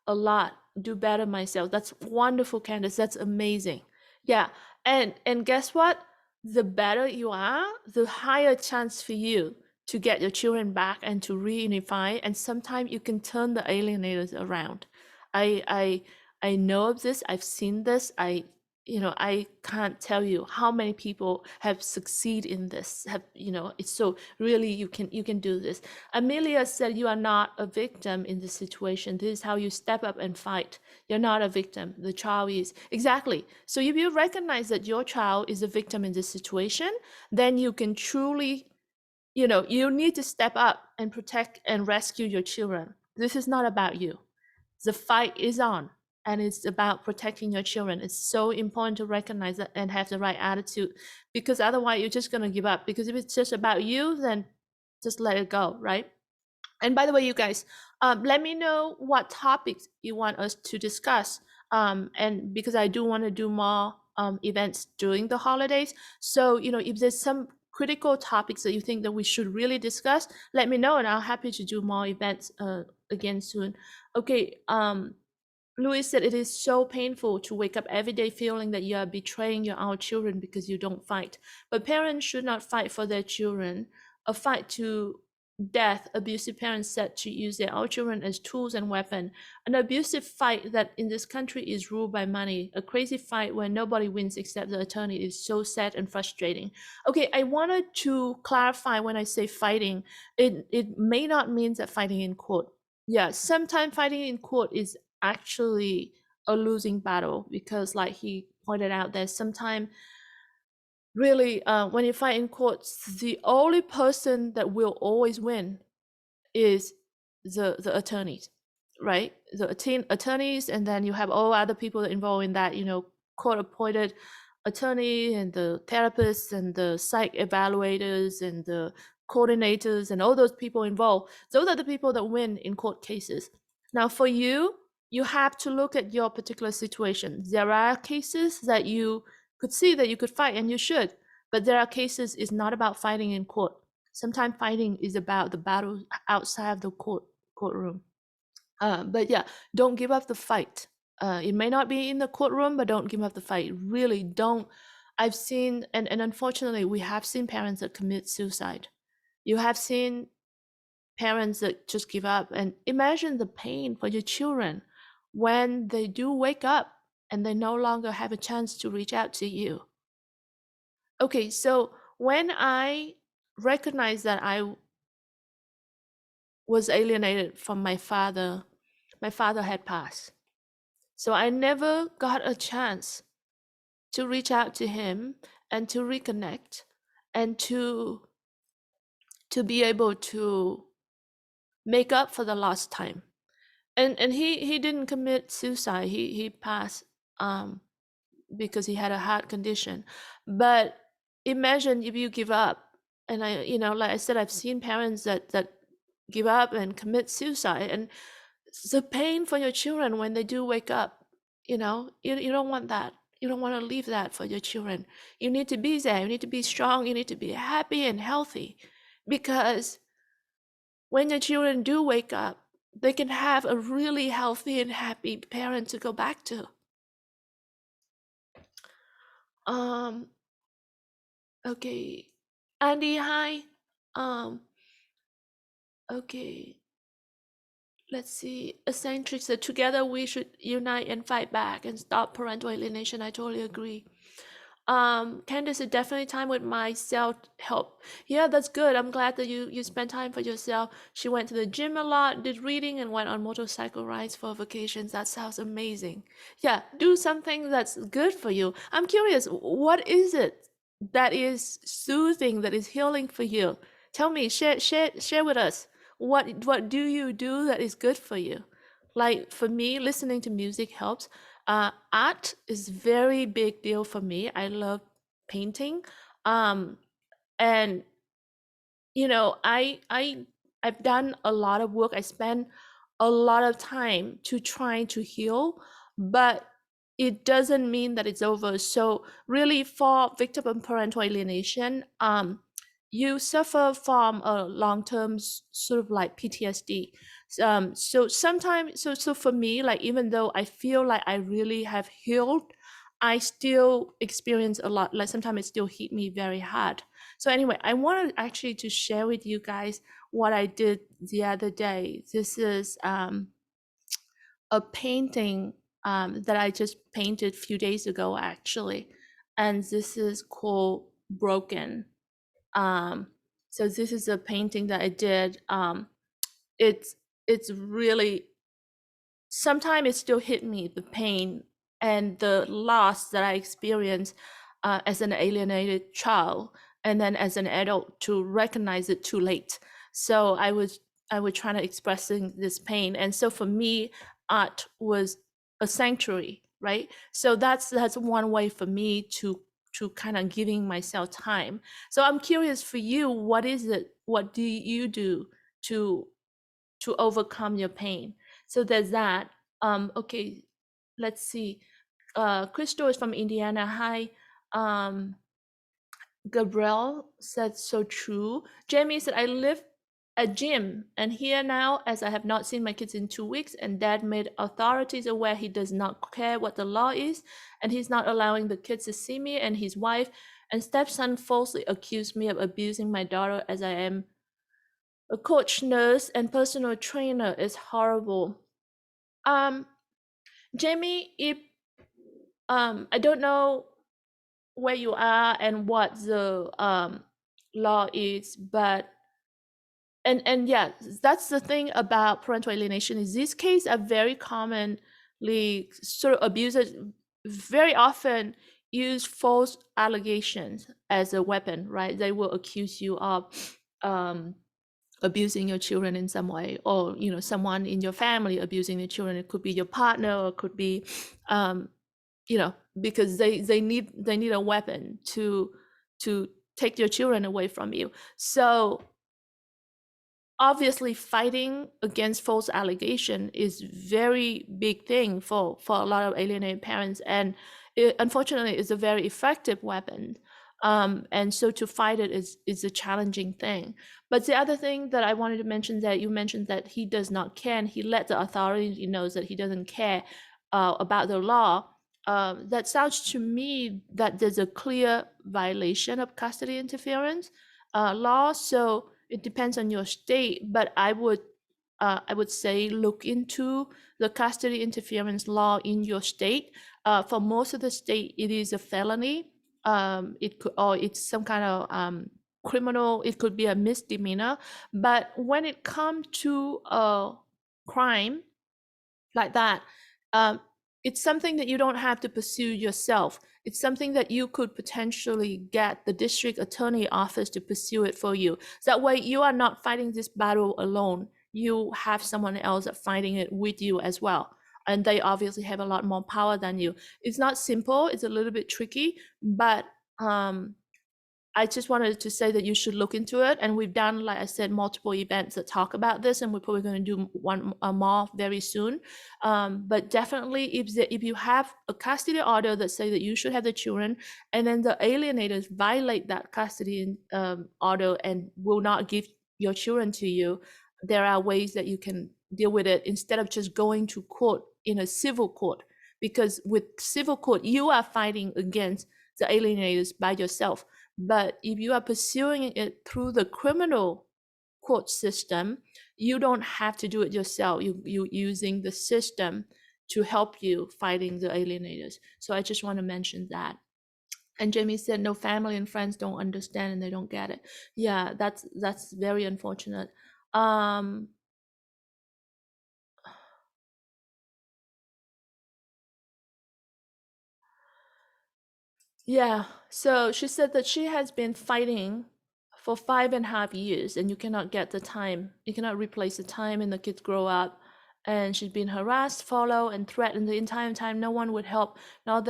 a lot, do better myself." That's wonderful, Candace. That's amazing. Yeah, and guess what? The better you are, the higher chance for you to get your children back and to reunify. And sometimes you can turn the alienators around. I I know of this. I've seen this. I can't tell you how many people have succeed in this. Have it's so really you can do this. Amelia said you are not a victim in this situation. This is how you step up and fight. You're not a victim. The child is. Exactly. So if you recognize that your child is a victim in this situation, then you can truly, you need to step up and protect and rescue your children. This is not about you. The fight is on, and it's about protecting your children. It's so important to recognize that and have the right attitude, because otherwise you're just going to give up. Because if it's just about you, then just let it go, right? And by the way, you guys, let me know what topics you want us to discuss. And because I do want to do more events during the holidays. So, if there's some critical topics that you think that we should really discuss, let me know, and I'll happy to do more events again soon. Okay. Louis said it is so painful to wake up every day feeling that you are betraying your own children because you don't fight. But parents should not fight for their children. A fight to death, abusive parents said to use their own children as tools and weapon. An abusive fight that in this country is ruled by money. A crazy fight where nobody wins except the attorney is so sad and frustrating. Okay, I wanted to clarify when I say fighting, it may not mean that fighting in court. Yeah, sometimes fighting in court is actually a losing battle, because like he pointed out, there's sometimes really when you fight in courts, the only person that will always win is the attorneys, right? The attorneys, and then you have all other people involved in that, court appointed attorney and the therapists and the psych evaluators and the coordinators and all those people involved. Those are the people that win in court cases. Now for you, you have to look at your particular situation. There are cases that you could see that you could fight, and you should, but there are cases it's not about fighting in court. Sometimes fighting is about the battle outside of the courtroom. But yeah, don't give up the fight. It may not be in the courtroom, but don't give up the fight. Really don't. I've seen, and unfortunately, we have seen parents that commit suicide. You have seen parents that just give up. And imagine the pain for your children when they do wake up and they no longer have a chance to reach out to you. Okay, so when I recognized that I was alienated from my father had passed. So I never got a chance to reach out to him and to reconnect and to be able to make up for the lost time. And he didn't commit suicide. He passed because he had a heart condition. But imagine if you give up. And like I said, I've seen parents that give up and commit suicide, and the pain for your children when they do wake up, you don't want that. You don't want to leave that for your children. You need to be there. You need to be strong. You need to be happy and healthy, because when your children do wake up, they can have a really healthy and happy parent to go back to. Okay, Andy, hi. Okay, let's see. Eccentric said, together we should unite and fight back and stop parental alienation. I totally agree. Candace, is definitely time with my self-help. Yeah, that's good. I'm glad that you spend time for yourself. She went to the gym a lot, did reading, and went on motorcycle rides for vacations. That sounds amazing. Yeah, do something that's good for you. I'm curious, what is it that is soothing, that is healing for you? Tell me, share with us. What do you do that is good for you? Like for me, listening to music helps. Art is very big deal for me. I love painting. Um, and I've done a lot of work. I spend a lot of time to trying to heal, but it doesn't mean that it's over. So really, for victim of parental alienation, you suffer from a long-term sort of like PTSD. So sometimes, so for me, like even though I feel like I really have healed, I still experience a lot. Like sometimes it still hit me very hard. So anyway, I wanted actually to share with you guys what I did the other day. This is a painting that I just painted a few days ago, actually, and this is called Broken. Um, so this is a painting that I did. It's it's really, sometimes it still hit me, the pain and the loss that I experienced as an alienated child, and then as an adult to recognize it too late. So I was trying to expressing this pain, and so for me, art was a sanctuary, right? So that's one way for me to kind of giving myself time. So I'm curious for you, what is it? What do you do to overcome your pain? So there's that. Okay, let's see. Crystal is from Indiana. Hi. Gabrielle said so true. Jamie said, I live at gym and here now as I have not seen my kids in 2 weeks, and dad made authorities aware he does not care what the law is, and he's not allowing the kids to see me, and his wife and stepson falsely accused me of abusing my daughter as I am a coach, nurse, and personal trainer. Is horrible. Um, Jamie, if I don't know where you are and what the law is, but and yeah, that's the thing about parental alienation, is these cases are very commonly sort of abusers very often use false allegations as a weapon, right? They will accuse you of abusing your children in some way, or someone in your family abusing your children. It could be your partner, or it could be um, because they need a weapon to take your children away from you. So obviously fighting against false allegation is very big thing for a lot of alienated parents, and it unfortunately is a very effective weapon. And so to fight it is a challenging thing. But the other thing that I wanted to mention, that you mentioned that he does not care, and he let the authority know that he doesn't care about the law. That sounds to me that there's a clear violation of custody interference law. So it depends on your state, but I would say look into the custody interference law in your state. For most of the state, it is a felony. It could, or it's some kind of criminal. It could be a misdemeanor. But when it comes to a crime like that, um, it's something that you don't have to pursue yourself. It's something that you could potentially get the district attorney office to pursue it for you. So that way you are not fighting this battle alone. You have someone else fighting it with you as well. And they obviously have a lot more power than you. It's not simple, it's a little bit tricky, but I just wanted to say that you should look into it. And we've done, like I said, multiple events that talk about this, and we're probably going to do one more very soon. But definitely, if you have a custody order that say that you should have the children, and then the alienators violate that custody order and will not give your children to you, there are ways that you can deal with it instead of just going to court in a civil court. Because with civil court, you are fighting against the alienators by yourself. But if you are pursuing it through the criminal court system, you don't have to do it yourself. You using the system to help you fighting the alienators. So I just want to mention that. And Jamie said, no, family and friends don't understand and they don't get it. Yeah, that's very unfortunate. Um, yeah, so she said that she has been fighting for 5.5 years, and you cannot get the time. You cannot replace the time, and the kids grow up. And she's been harassed, followed, and threatened the entire time. No one would help. Now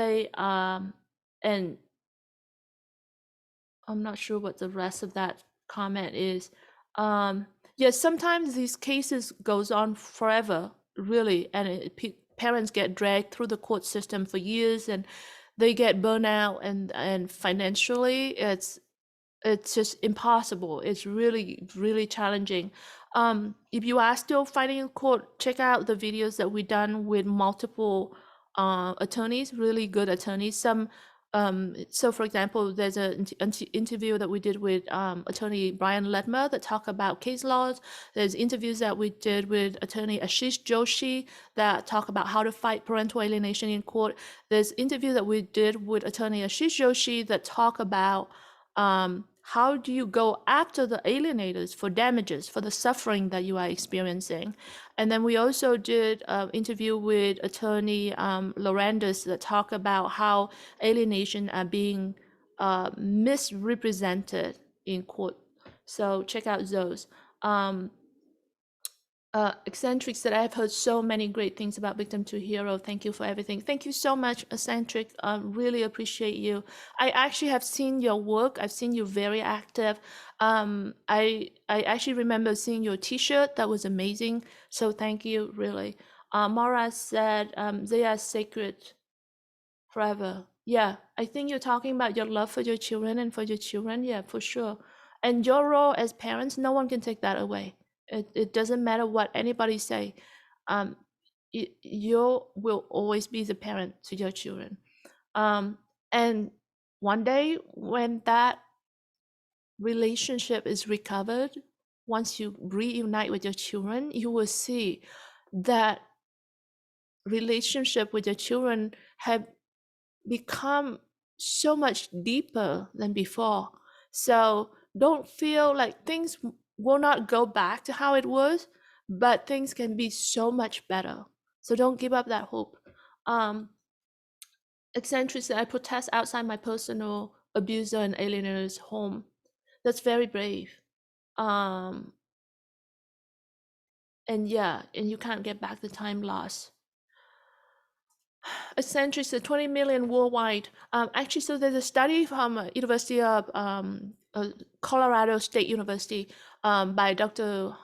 and I'm not sure what the rest of that comment is. Yes, sometimes these cases goes on forever, really, and parents get dragged through the court system for years, and they get burnout, and financially, it's just impossible. It's really, really challenging. If you are still fighting in court, check out the videos that we've done with multiple attorneys, really good attorneys. So for example, there's an interview that we did with attorney Brian Ledmer that talk about case laws. There's interviews that we did with attorney Ashish Joshi that talk about how to fight parental alienation in court. There's interview that we did with attorney Ashish Joshi that talk about how do you go after the alienators for damages, for the suffering that you are experiencing. And then we also did an interview with attorney Lorandis that talk about how alienation are being misrepresented in court. So check out those. Eccentric said, I've heard so many great things about Victim to Hero. Thank you for everything. Thank you so much, Eccentric. Really appreciate you. I actually have seen your work. I've seen you very active. I actually remember seeing your T-shirt. That was amazing. So thank you, really. Mara said, they are sacred forever. Yeah, I think you're talking about your love for your children and for your children. Yeah, for sure. And your role as parents, no one can take that away. It doesn't matter what anybody say. Um, you will always be the parent to your children. And one day when that relationship is recovered, once you reunite with your children, you will see that relationship with your children have become so much deeper than before. So don't feel like things will not go back to how it was, but things can be so much better. So don't give up that hope. Eccentric said, I protest outside my personal abuser and alienator's home. That's very brave. And yeah, and you can't get back the time lost. Eccentric said 20 million worldwide. Actually, so there's a study from University of Colorado State University by Dr.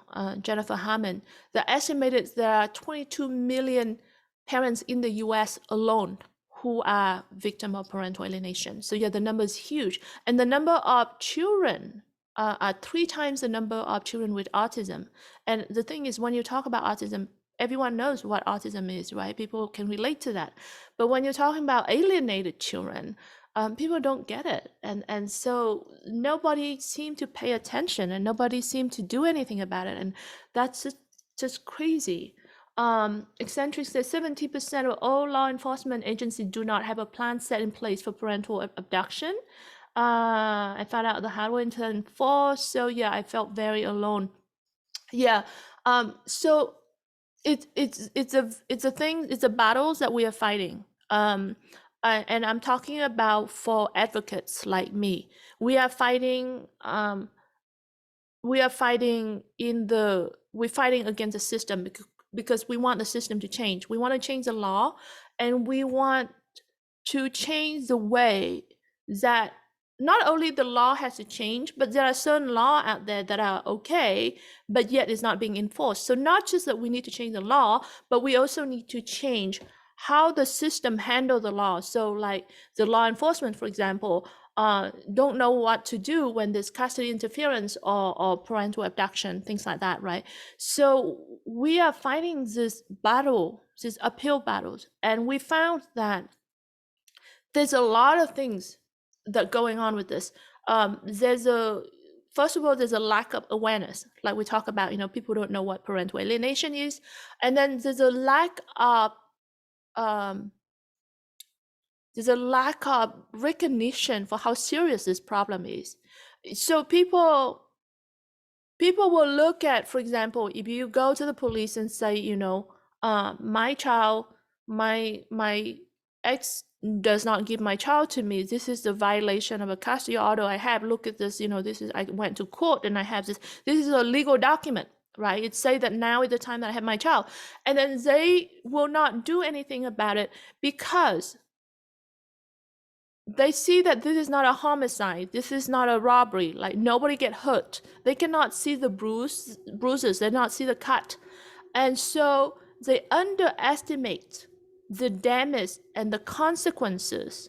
Jennifer Hammond that estimated there are 22 million parents in the US alone who are victim of parental alienation. So yeah, the number is huge. And the number of children are 3 times the number of children with autism. And the thing is, when you talk about autism, everyone knows what autism is, right? People can relate to that. But when you're talking about alienated children, people don't get it. And so nobody seemed to pay attention and nobody seemed to do anything about it. And that's just crazy. Eccentric says 70% of all law enforcement agencies do not have a plan set in place for parental abduction. I found out the hard way in 2004. So yeah, I felt very alone. Yeah. So it's a thing. It's a battles that we are fighting. And I'm talking about for advocates like me. We are fighting. We're fighting against the system because we want the system to change. We want to change the law, and we want to change the way that not only the law has to change, but there are certain laws out there that are okay, but yet it's not being enforced. So not just that we need to change the law, but we also need to change how the system handle the law. So like the law enforcement, for example, don't know what to do when there's custody interference or parental abduction, things like that, right? So we are fighting this battle, this uphill battles, and we found that there's a lot of things that going on with this. First of all, there's a lack of awareness, like we talk about. People don't know what parental alienation is, and then there's a lack of There's a lack of recognition for how serious this problem is. So people will look at, for example, if you go to the police and say, my child, my ex does not give my child to me. This is the violation of a custody order I have. Look at this. This is, I went to court and I have this. This is a legal document, right? It say that now is the time that I have my child, and then they will not do anything about it because they see that this is not a homicide, this is not a robbery, like nobody get hurt. They cannot see the bruises, they not see the cut. And so they underestimate the damage and the consequences,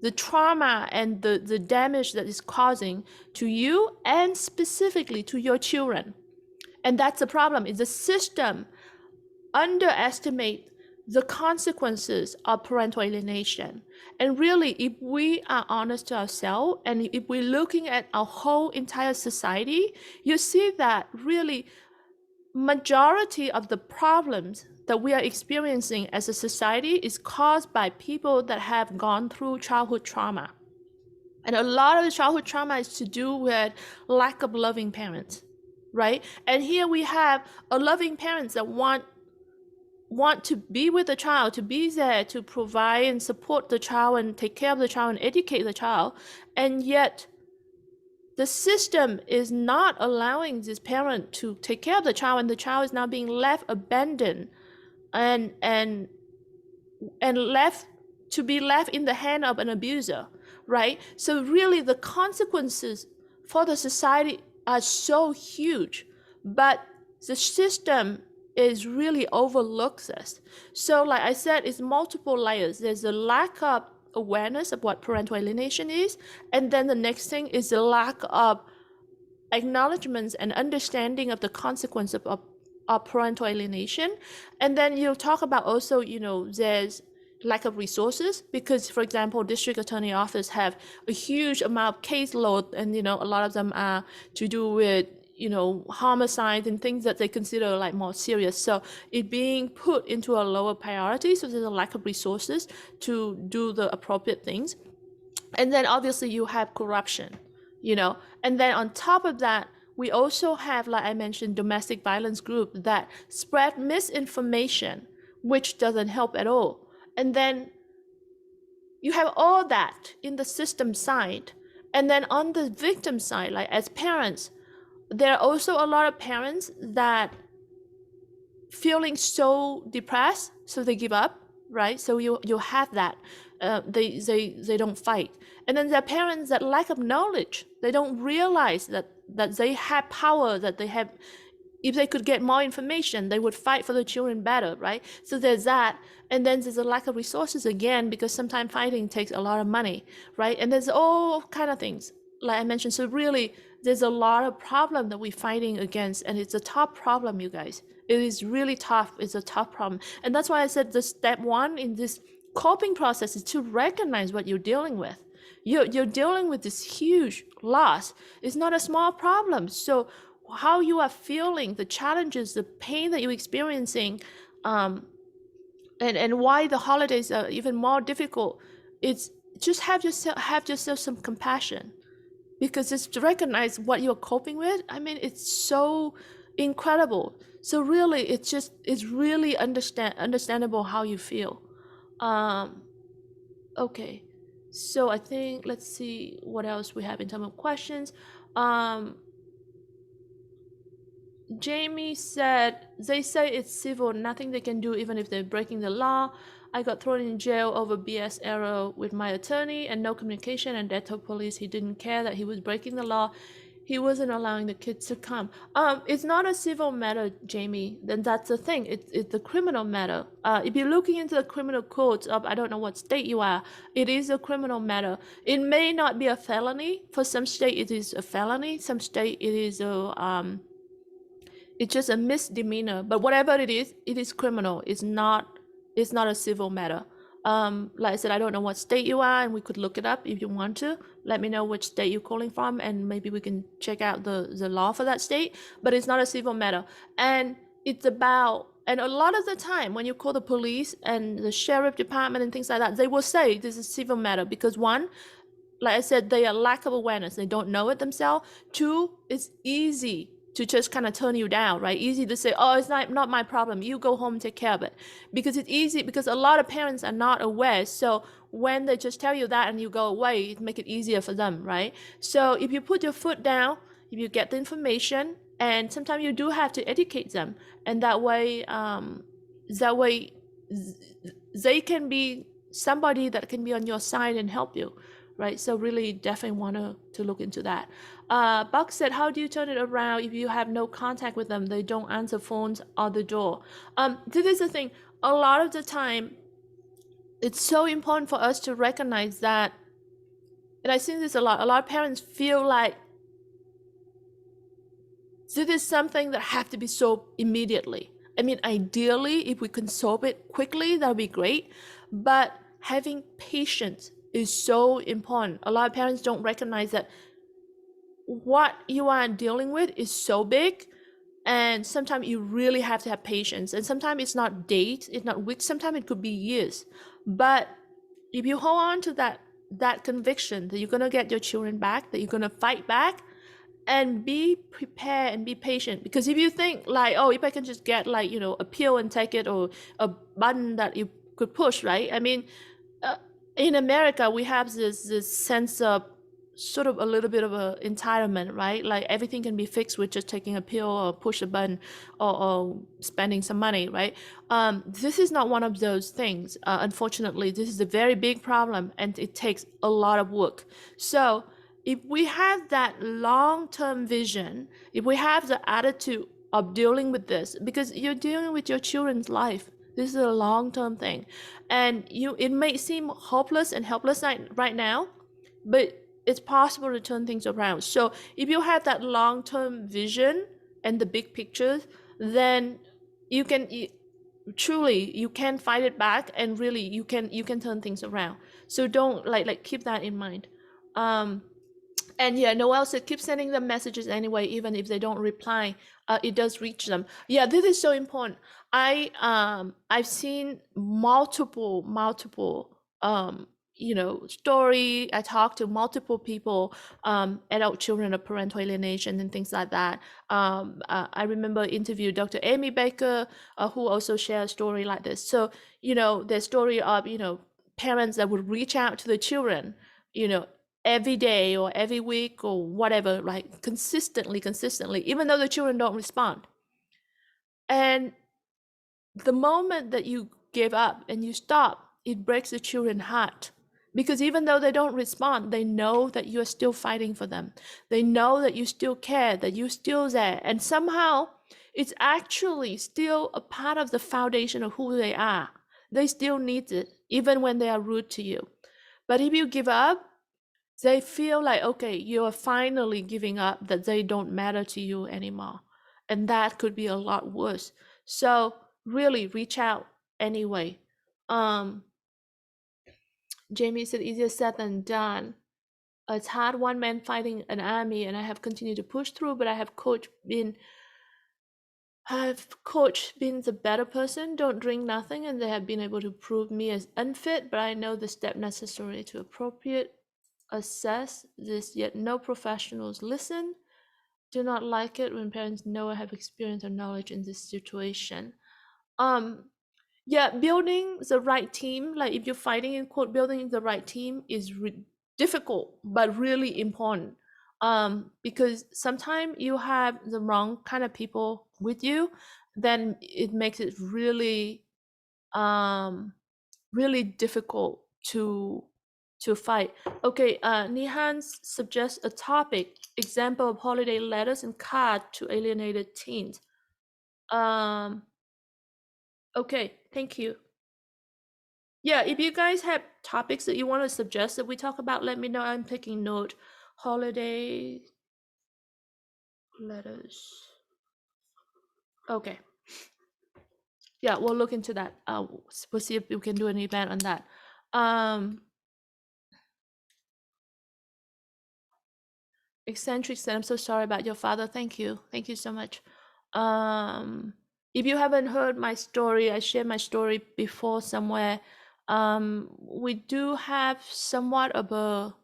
the trauma and the damage that is causing to you and specifically to your children. And that's the problem, is the system underestimate the consequences of parental alienation. And really, if we are honest to ourselves and if we're looking at our whole entire society, you see that really majority of the problems that we are experiencing as a society is caused by people that have gone through childhood trauma. And a lot of the childhood trauma is to do with lack of loving parents, right? And here we have a loving parents that want to be with the child, to be there, to provide and support the child and take care of the child and educate the child. And yet the system is not allowing this parent to take care of the child, and the child is now being left abandoned and left to be left in the hand of an abuser, right? So really the consequences for the society are so huge, but the system is really overlooks this. So like I said, it's multiple layers. There's a lack of awareness of what parental alienation is, and then the next thing is the lack of acknowledgements and understanding of the consequence of parental alienation. And then you'll talk about also, there's lack of resources, because for example, district attorney office have a huge amount of caseload, and a lot of them are to do with homicide and things that they consider like more serious. So it being put into a lower priority. So there's a lack of resources to do the appropriate things. And then obviously you have corruption, and then on top of that, we also have, like I mentioned, domestic violence group that spread misinformation, which doesn't help at all. And then you have all that in the system side. And then on the victim side, like as parents, there are also a lot of parents that feeling so depressed, so they give up, right? So you have that. They don't fight. And then there are parents that lack of knowledge. They don't realize that they have power, that they have, if they could get more information, they would fight for the children better, right? So there's that. And then there's a lack of resources again, because sometimes fighting takes a lot of money, right? And there's all kind of things, like I mentioned. So really, there's a lot of problem that we're fighting against, and it's a tough problem, you guys. It is really tough. It's a tough problem. And that's why I said the step one in this coping process is to recognize what you're dealing with. You're dealing with this huge loss. It's not a small problem. So how you are feeling, the challenges, the pain that you're experiencing, and why the holidays are even more difficult, it's just have yourself some compassion, because it's to recognize what you're coping with. I mean, it's so incredible. So really, it's really understandable how you feel. Okay, so I think, let's see what else we have in terms of questions. Jamie said, they say it's civil, nothing they can do even if they're breaking the law. I got thrown in jail over BS error with my attorney and no communication, and Dad told police he didn't care that he was breaking the law. He wasn't allowing the kids to come. It's not a civil matter, Jamie. Then that's the thing. It's a criminal matter. If you're looking into the criminal codes of, I don't know what state you are, it is a criminal matter. It may not be a felony. For some state, it is a felony. Some state, it is it's just a misdemeanor. But whatever it is criminal. It's not a civil matter. Like I said, I don't know what state you are, and we could look it up if you want to. Let me know which state you're calling from, and maybe we can check out the law for that state. But it's not a civil matter. And it's about, and a lot of the time when you call the police and the sheriff department and things like that, they will say this is civil matter because one, like I said, they are lack of awareness. They don't know it themselves. Two, it's easy to just kind of turn you down, right? Easy to say, oh, it's not my problem. You go home and take care of it. Because it's easy, because a lot of parents are not aware. So when they just tell you that and you go away, it make it easier for them, right? So if you put your foot down, if you get the information, and sometimes you do have to educate them, and that way they can be somebody that can be on your side and help you, right? So really definitely want to look into that. Buck said, how do you turn it around if you have no contact with them? They don't answer phones or the door. This is the thing. A lot of the time, it's so important for us to recognize that, and I see this a lot of parents feel like this is something that have to be solved immediately. I mean, ideally, if we can solve it quickly, that would be great. But having patience is so important. A lot of parents don't recognize that what you are dealing with is so big, and sometimes you really have to have patience. And sometimes it's not days, it's not weeks, sometimes it could be years. But if you hold on to that conviction that you're gonna get your children back, that you're gonna fight back, and be prepared and be patient. Because if you think like, oh, if I can just get like, a pill and take it, or a button that you could push, right? I mean, in America, we have this sense of sort of a little bit of a entitlement, right? Like everything can be fixed with just taking a pill or push a button, or spending some money, right? This is not one of those things. Unfortunately, this is a very big problem, and it takes a lot of work. So if we have that long-term vision, if we have the attitude of dealing with this, because you're dealing with your children's life, this is a long-term thing, and it may seem hopeless and helpless right now, but it's possible to turn things around. So if you have that long-term vision and the big picture, then you can truly, you can fight it back, and really you can turn things around. So don't like keep that in mind. And yeah, Noel said keep sending them messages anyway, even if they don't reply. It does reach them. Yeah, this is so important. I've seen multiple story. I talked to multiple people, adult children of parental alienation and things like that. I remember interviewed Dr. Amy Baker, who also shared a story like this. So the story of parents that would reach out to the children, every day or every week or whatever, like consistently, even though the children don't respond. And the moment that you give up and you stop, it breaks the children's heart. Because even though they don't respond, they know that you're still fighting for them. They know that you still care, that you're still there. And somehow it's actually still a part of the foundation of who they are. They still need it, even when they are rude to you. But if you give up, they feel like, okay, you're finally giving up, that they don't matter to you anymore. And that could be a lot worse. So really reach out anyway. Jamie said easier said than done. It's hard one man fighting an army, and I have continued to push through, but I've coach been the better person, don't drink nothing, and they have been able to prove me as unfit, but I know the step necessary to appropriate assess this, yet no professionals listen. Do not like it when parents know I have experience or knowledge in this situation. Yeah, building the right team, like if you're fighting in court, building the right team is difficult but really important. Because sometimes you have the wrong kind of people with you, then it makes it really really difficult to fight. Okay, Nihan suggests a topic, example of holiday letters and card to alienated teens. Okay, thank you. Yeah, if you guys have topics that you want to suggest that we talk about, let me know. I'm taking note. Holiday letters. Okay. Yeah, we'll look into that. We'll see if we can do an event on that. Eccentric said, I'm so sorry about your father. Thank you. Thank you so much. If you haven't heard my story, I shared my story before somewhere. We do have somewhat of a,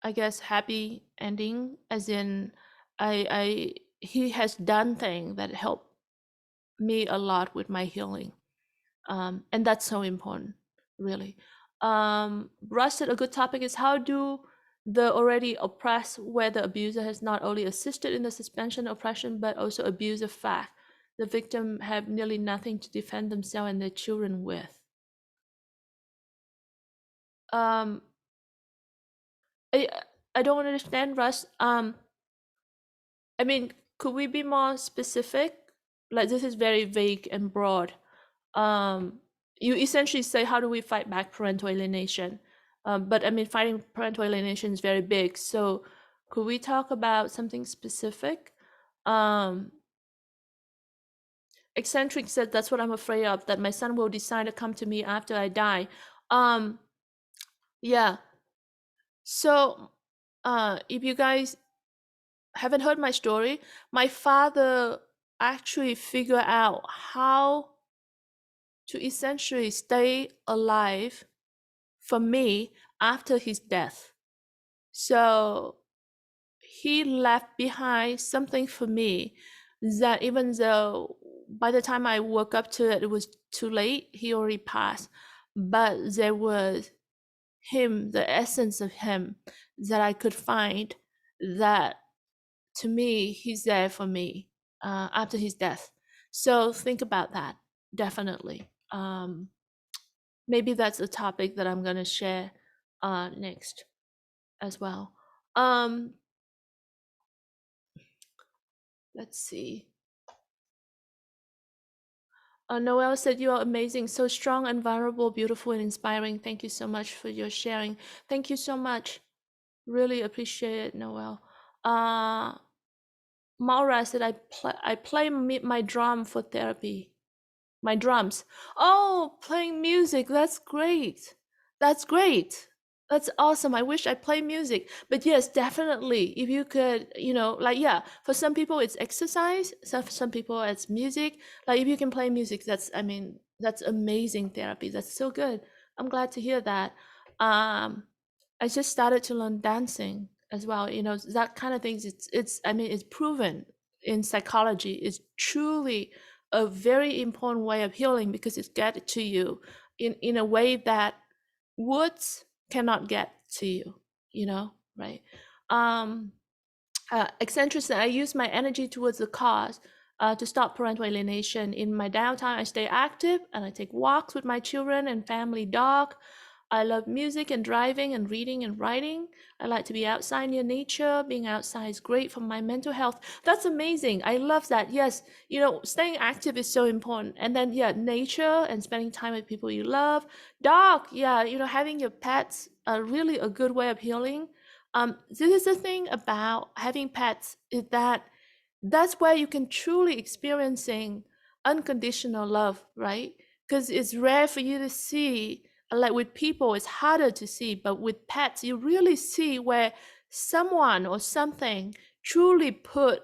I guess, happy ending, as in, he has done things that help me a lot with my healing, and that's so important, really. Russ said a good topic is how do the already oppressed, where the abuser has not only assisted in the suspension oppression but also abused the fact the victim have nearly nothing to defend themselves and their children with. Um, I I don't understand, Russ. I mean, could we be more specific? Like, this is very vague and broad. You essentially say, how do we fight back parental alienation? But I mean, fighting parental alienation is very big. So could we talk about something specific? Eccentric said, that's what I'm afraid of, that my son will decide to come to me after I die. Yeah. So if you guys haven't heard my story, my father actually figured out how to essentially stay alive for me after his death. So he left behind something for me that, even though by the time I woke up to it, it was too late, he already passed. But there was him, the essence of him that I could find, that to me, he's there for me after his death. So think about that, definitely. Maybe that's a topic that I'm going to share next as well. Let's see. Noelle said, you are amazing, so strong and vulnerable, beautiful and inspiring. Thank you so much for your sharing. Thank you so much. Really appreciate it, Noelle. Maura said, I play my drum for therapy. My drums. Oh, playing music. That's great. That's great. That's awesome. I wish I play music. But yes, definitely. If you could, like, yeah, for some people it's exercise. So for some people it's music. Like, if you can play music, that's amazing therapy. That's so good. I'm glad to hear that. I just started to learn dancing as well. That kind of things. It's proven in psychology. It's truly a very important way of healing, because it's get to you in a way that words cannot get to you, right? um Eccentric, I use my energy towards the cause to stop parental alienation. In my downtime, I stay active and I take walks with my children and family dog. I love music and driving and reading and writing. I like to be outside near nature. Being outside is great for my mental health. That's amazing. I love that. Yes, staying active is so important. And then, yeah, nature and spending time with people you love. Dog, yeah, having your pets are really a good way of healing. This is the thing about having pets, is that that's where you can truly experiencing unconditional love, right? Because it's rare for you to see. Like, with people it's harder to see, but with pets you really see where someone or something truly put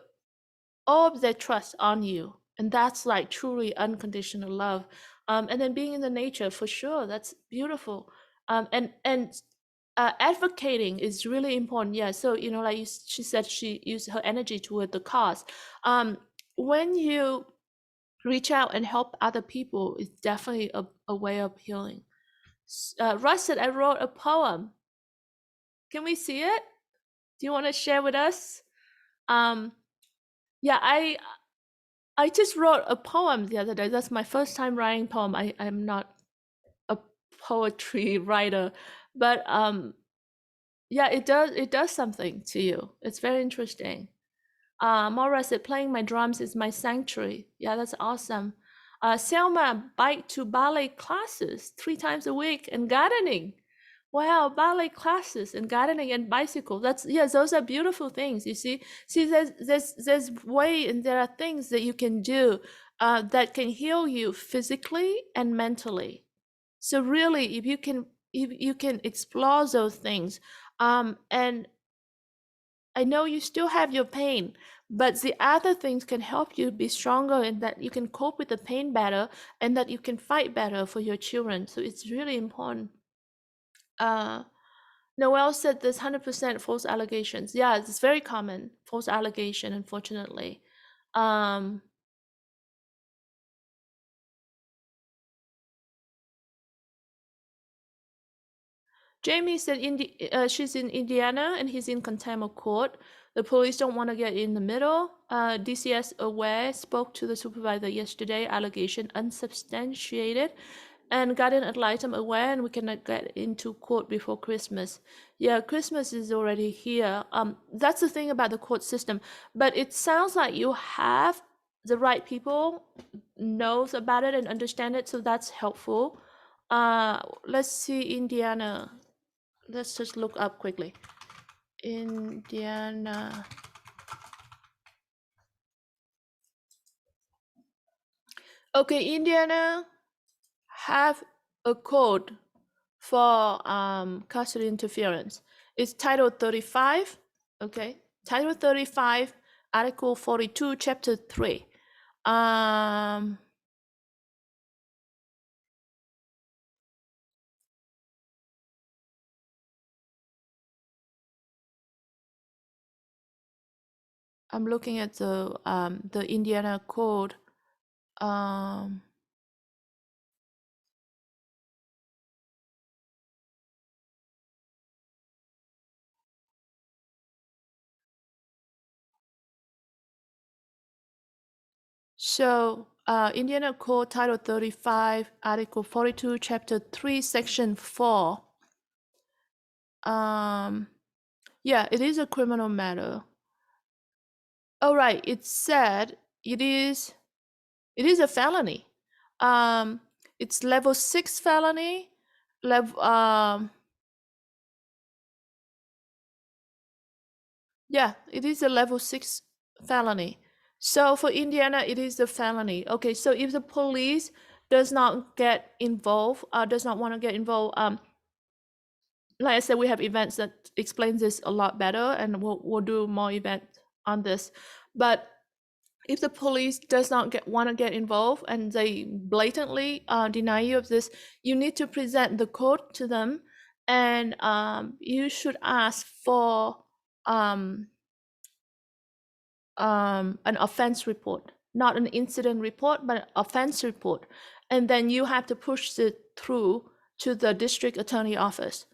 all of their trust on you, and that's like truly unconditional love. And then being in the nature, for sure, that's beautiful. And advocating is really important. Yeah, so like she said, she used her energy toward the cause. When you reach out and help other people, it's definitely a way of healing. Russ said, I wrote a poem. Can we see it? Do you want to share with us? Yeah, I just wrote a poem the other day. That's my first time writing poem. I'm not a poetry writer, but yeah, it does something to you. It's very interesting. Maura said, playing my drums is my sanctuary. Yeah, that's awesome. Selma, bike to ballet classes 3 times a week, and gardening. Wow, ballet classes and gardening and bicycle. Those are beautiful things. You see, there's way, and there are things that you can do that can heal you physically and mentally. So really, if you can explore those things, and I know you still have your pain, But the other things can help you be stronger and that you can cope with the pain better and that you can fight better for your children. So it's really important. Noel said there's 100% false allegations. Yeah, it's very common, false allegation, unfortunately. Jamie said she's in Indiana and he's in contempt of court. The police don't want to get in the middle. DCS aware spoke to the supervisor yesterday, allegation unsubstantiated, and guardian ad litem aware, and we cannot get into court before Christmas. Yeah, Christmas is already here. That's the thing about the court system. But it sounds like you have the right people knows about it and understand it, so that's helpful. Let's see Indiana. Let's just look up quickly. Indiana. Okay, Indiana have a code for custody interference. It's Title 35. Okay, Title 35, Article 42, Chapter 3. I'm looking at the Indiana code. So Indiana Code Title 35, Article 42, Chapter 3, Section 4. Yeah, it is a criminal matter. Oh, right. It said it is a felony. It's level 6 felony. Yeah, it is a level 6 felony. So for Indiana, it is a felony. Okay, so if the police does not get involved, does not want to get involved, like I said, we have events that explains this a lot better, and we'll do more events on this. But if the police does not want to get involved and they blatantly deny you of this, you need to present the code to them, and you should ask for an offense report, not an incident report, but an offense report. And then you have to push it through to the district attorney office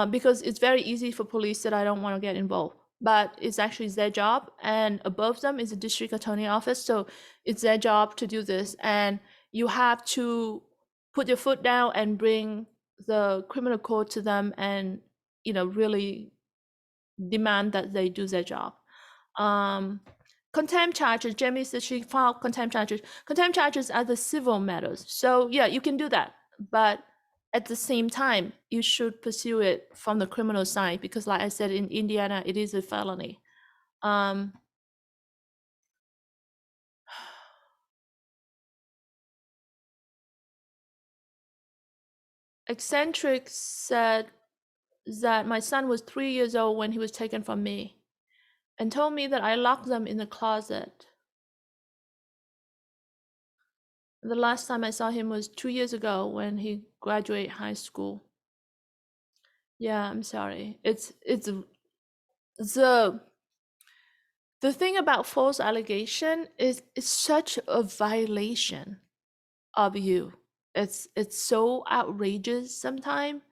because it's very easy for police that I don't want to get involved. But it's actually their job, and above them is the district attorney office. So it's their job to do this, and you have to put your foot down and bring the criminal code to them, and really demand that they do their job. Contempt charges. Jamie said she filed contempt charges. Contempt charges are the civil matters. So yeah, you can do that, but at the same time, you should pursue it from the criminal side because, like I said, in Indiana, it is a felony. Eccentric said that my son was 3 years old when he was taken from me and told me that I locked them in the closet. The last time I saw him was 2 years ago when he graduated high school. Yeah, I'm sorry. It's the thing about false allegation is it's such a violation of you. It's so outrageous sometimes,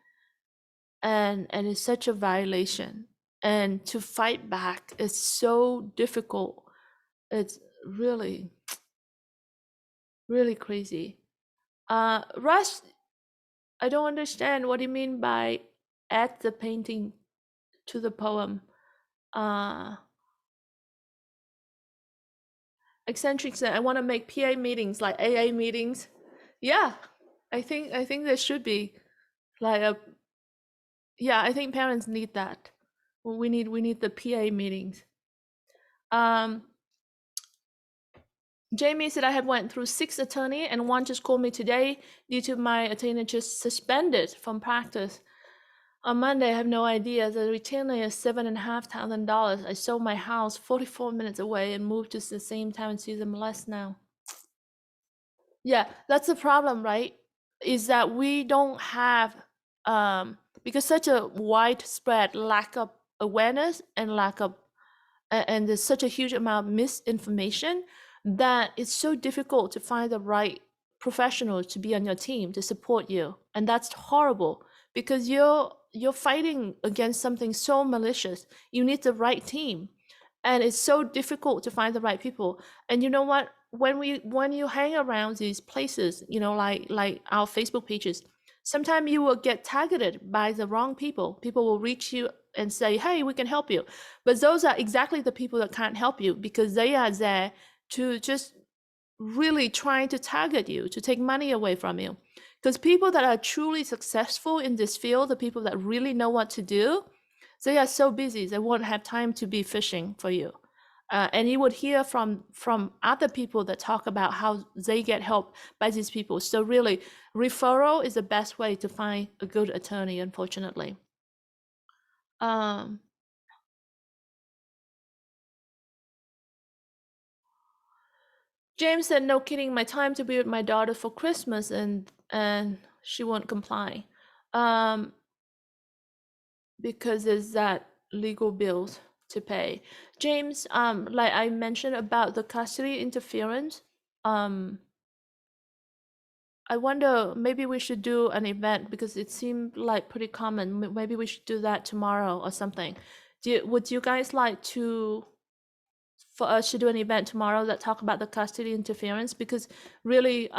and it's such a violation. And to fight back is so difficult. It's really, really crazy. Russ, I don't understand what you mean by add the painting to the poem. Eccentric said, I want to make PA meetings like AA meetings. Yeah, I think there should be like a. Yeah, I think parents need that. Well, we need the PA meetings. Jamie said I have went through 6 attorney and one just called me today due to my attorney just suspended from practice. On Monday, I have no idea. The retainer is $7,500. I sold my house 44 minutes away and moved to the same town and see them less now. Yeah, that's the problem, right? Is that we don't have because such a widespread lack of awareness and lack of and there's such a huge amount of misinformation that it's so difficult to find the right professionals to be on your team to support you, and that's horrible because you're fighting against something so malicious. You need the right team, and it's so difficult to find the right people. And you know what, when you hang around these places, you know, like our Facebook pages, sometimes you will get targeted by the wrong people will reach you and say, hey, we can help you, but those are exactly the people that can't help you because they are there to just really trying to target you to take money away from you. Because people that are truly successful in this field, the people that really know what to do, they are so busy they won't have time to be fishing for you. And you would hear from other people that talk about how they get help by these people. So really, referral is the best way to find a good attorney, unfortunately. James said, no kidding, my time to be with my daughter for Christmas and she won't comply. Because there's that legal bills to pay. James, like I mentioned about the custody interference, I wonder maybe we should do an event because it seemed like pretty common. Maybe we should do that tomorrow or something. Would you guys like for us to do an event tomorrow that talk about the custody interference? Because really,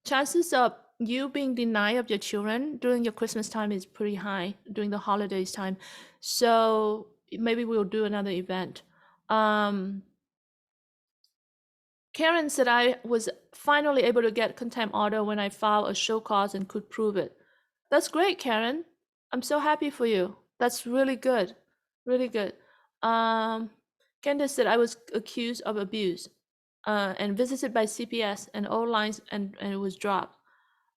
chances of you being denied of your children during your Christmas time is pretty high during the holidays time. So maybe we'll do another event. Karen said I was finally able to get contempt order when I filed a show cause and could prove it. That's great, Karen. I'm so happy for you. That's really good. Really good. Candace said I was accused of abuse and visited by CPS and all lines and it was dropped.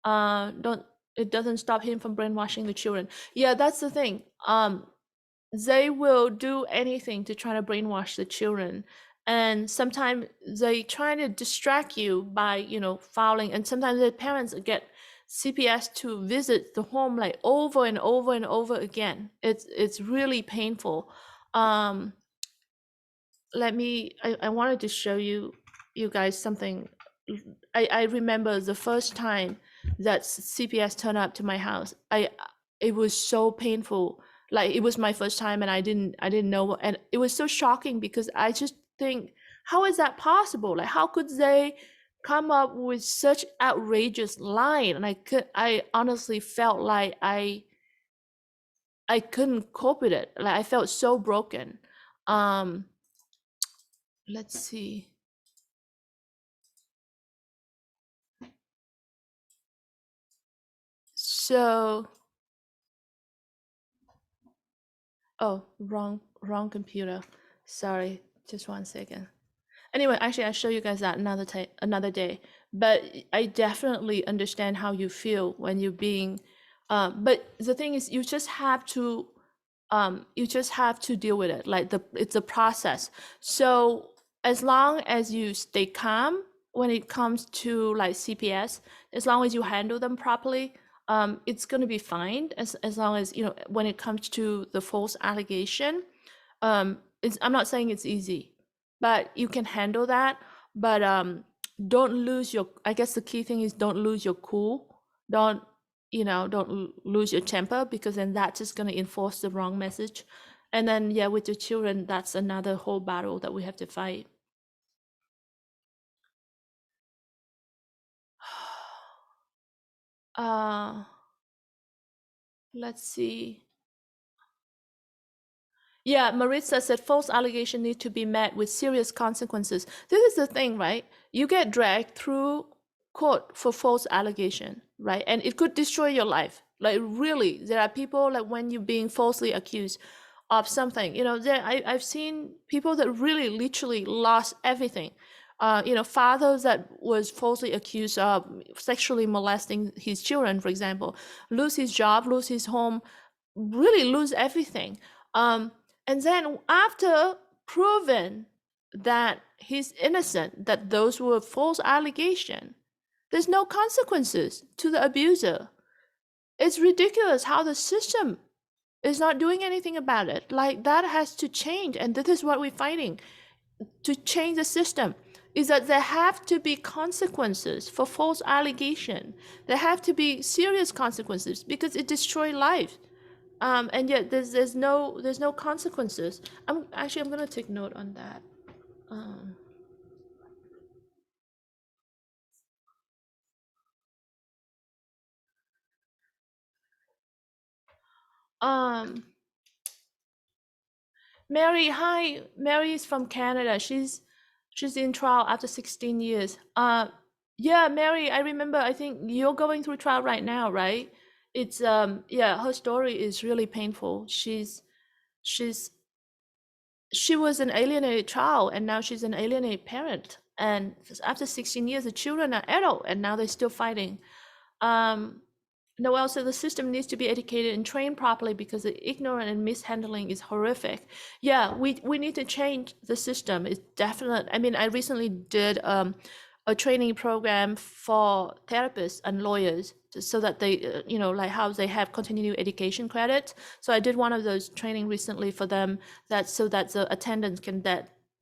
Don't it doesn't stop him from brainwashing the children. Yeah, that's the thing. They will do anything to try to brainwash the children, and sometimes they try to distract you by, you know, filing, and sometimes the parents get CPS to visit the home like over and over and over again. It's really painful. I wanted to show you guys something. I remember the first time that CPS turned up to my house. It was so painful. Like it was my first time and I didn't know, and it was so shocking because I just think, how is that possible? Like how could they come up with such outrageous line? And I honestly felt like I couldn't cope with it. Like I felt so broken. Let's see. So, oh, wrong computer. Sorry, just 1 second. Anyway, actually, I'll show you guys that another day. But I definitely understand how you feel when you're being. But the thing is, you just have to deal with it. Like it's a process. So as long as you stay calm when it comes to like CPS, as long as you handle them properly, it's going to be fine. As long as, you know, when it comes to the false allegation, I'm not saying it's easy, but you can handle that. But don't lose your. I guess the key thing is don't lose your cool. Don't don't lose your temper, because then that's just going to enforce the wrong message. And then yeah, with your children, that's another whole battle that we have to fight. uh let's see. Yeah, Maritza said false allegation need to be met with serious consequences. This is the thing, right? You get dragged through court for false allegation, right? And it could destroy your life. Like really, there are people like when you're being falsely accused of something, I've seen people that really literally lost everything. Fathers that was falsely accused of sexually molesting his children, for example, lose his job, lose his home, really lose everything. And then after proven that he's innocent, that those were false allegations, there's no consequences to the abuser. It's ridiculous how the system is not doing anything about it. Like, that has to change, and this is what we're fighting to change the system. Is that there have to be consequences for false allegation. There have to be serious consequences because it destroys life. And yet there's no consequences. I'm gonna take note on that. Um, um, Mary, hi. Mary is from Canada. She's in trial after 16 years. Yeah, Mary, I remember. I think you're going through trial right now, right? It's yeah, her story is really painful. She's she was an alienated child, and now she's an alienated parent. And after 16 years, the children are adult, and now they're still fighting. Um, Noel said the system needs to be educated and trained properly because the ignorance and mishandling is horrific. Yeah, we need to change the system. It's definite. I mean, I recently did a training program for therapists and lawyers so that they, like how they have continuing education credits. So I did one of those training recently for them, so that the attendants can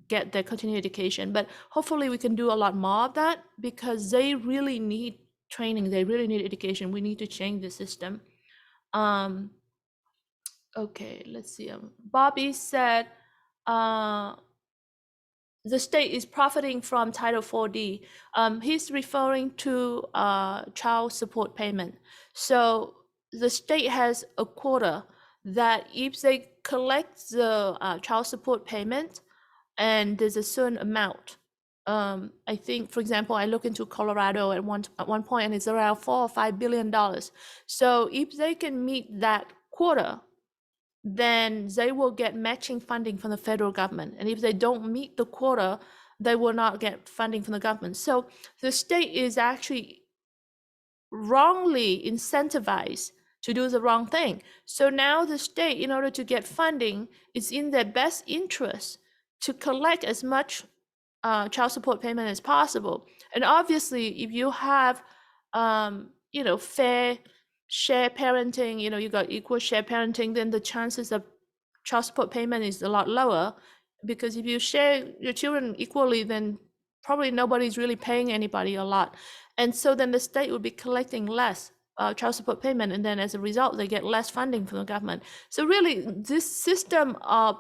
get their continuing education. But hopefully we can do a lot more of that because they really need training. They really need education. We need to change the system. Okay, let's see. Bobby said, the state is profiting from Title 4D. He's referring to child support payment. So the state has a quota that if they collect the child support payment and there's a certain amount, I think, for example, I look into Colorado at one point and it's around $4 or $5 billion. So if they can meet that quota, then they will get matching funding from the federal government. And if they don't meet the quota, they will not get funding from the government. So the state is actually wrongly incentivized to do the wrong thing. So now the state, in order to get funding, it's in their best interest to collect as much child support payment as possible. And obviously, if you have, fair share parenting, you got equal share parenting, then the chances of child support payment is a lot lower, because if you share your children equally, then probably nobody's really paying anybody a lot. And so then the state would be collecting less child support payment, and then as a result, they get less funding from the government. So really, this system of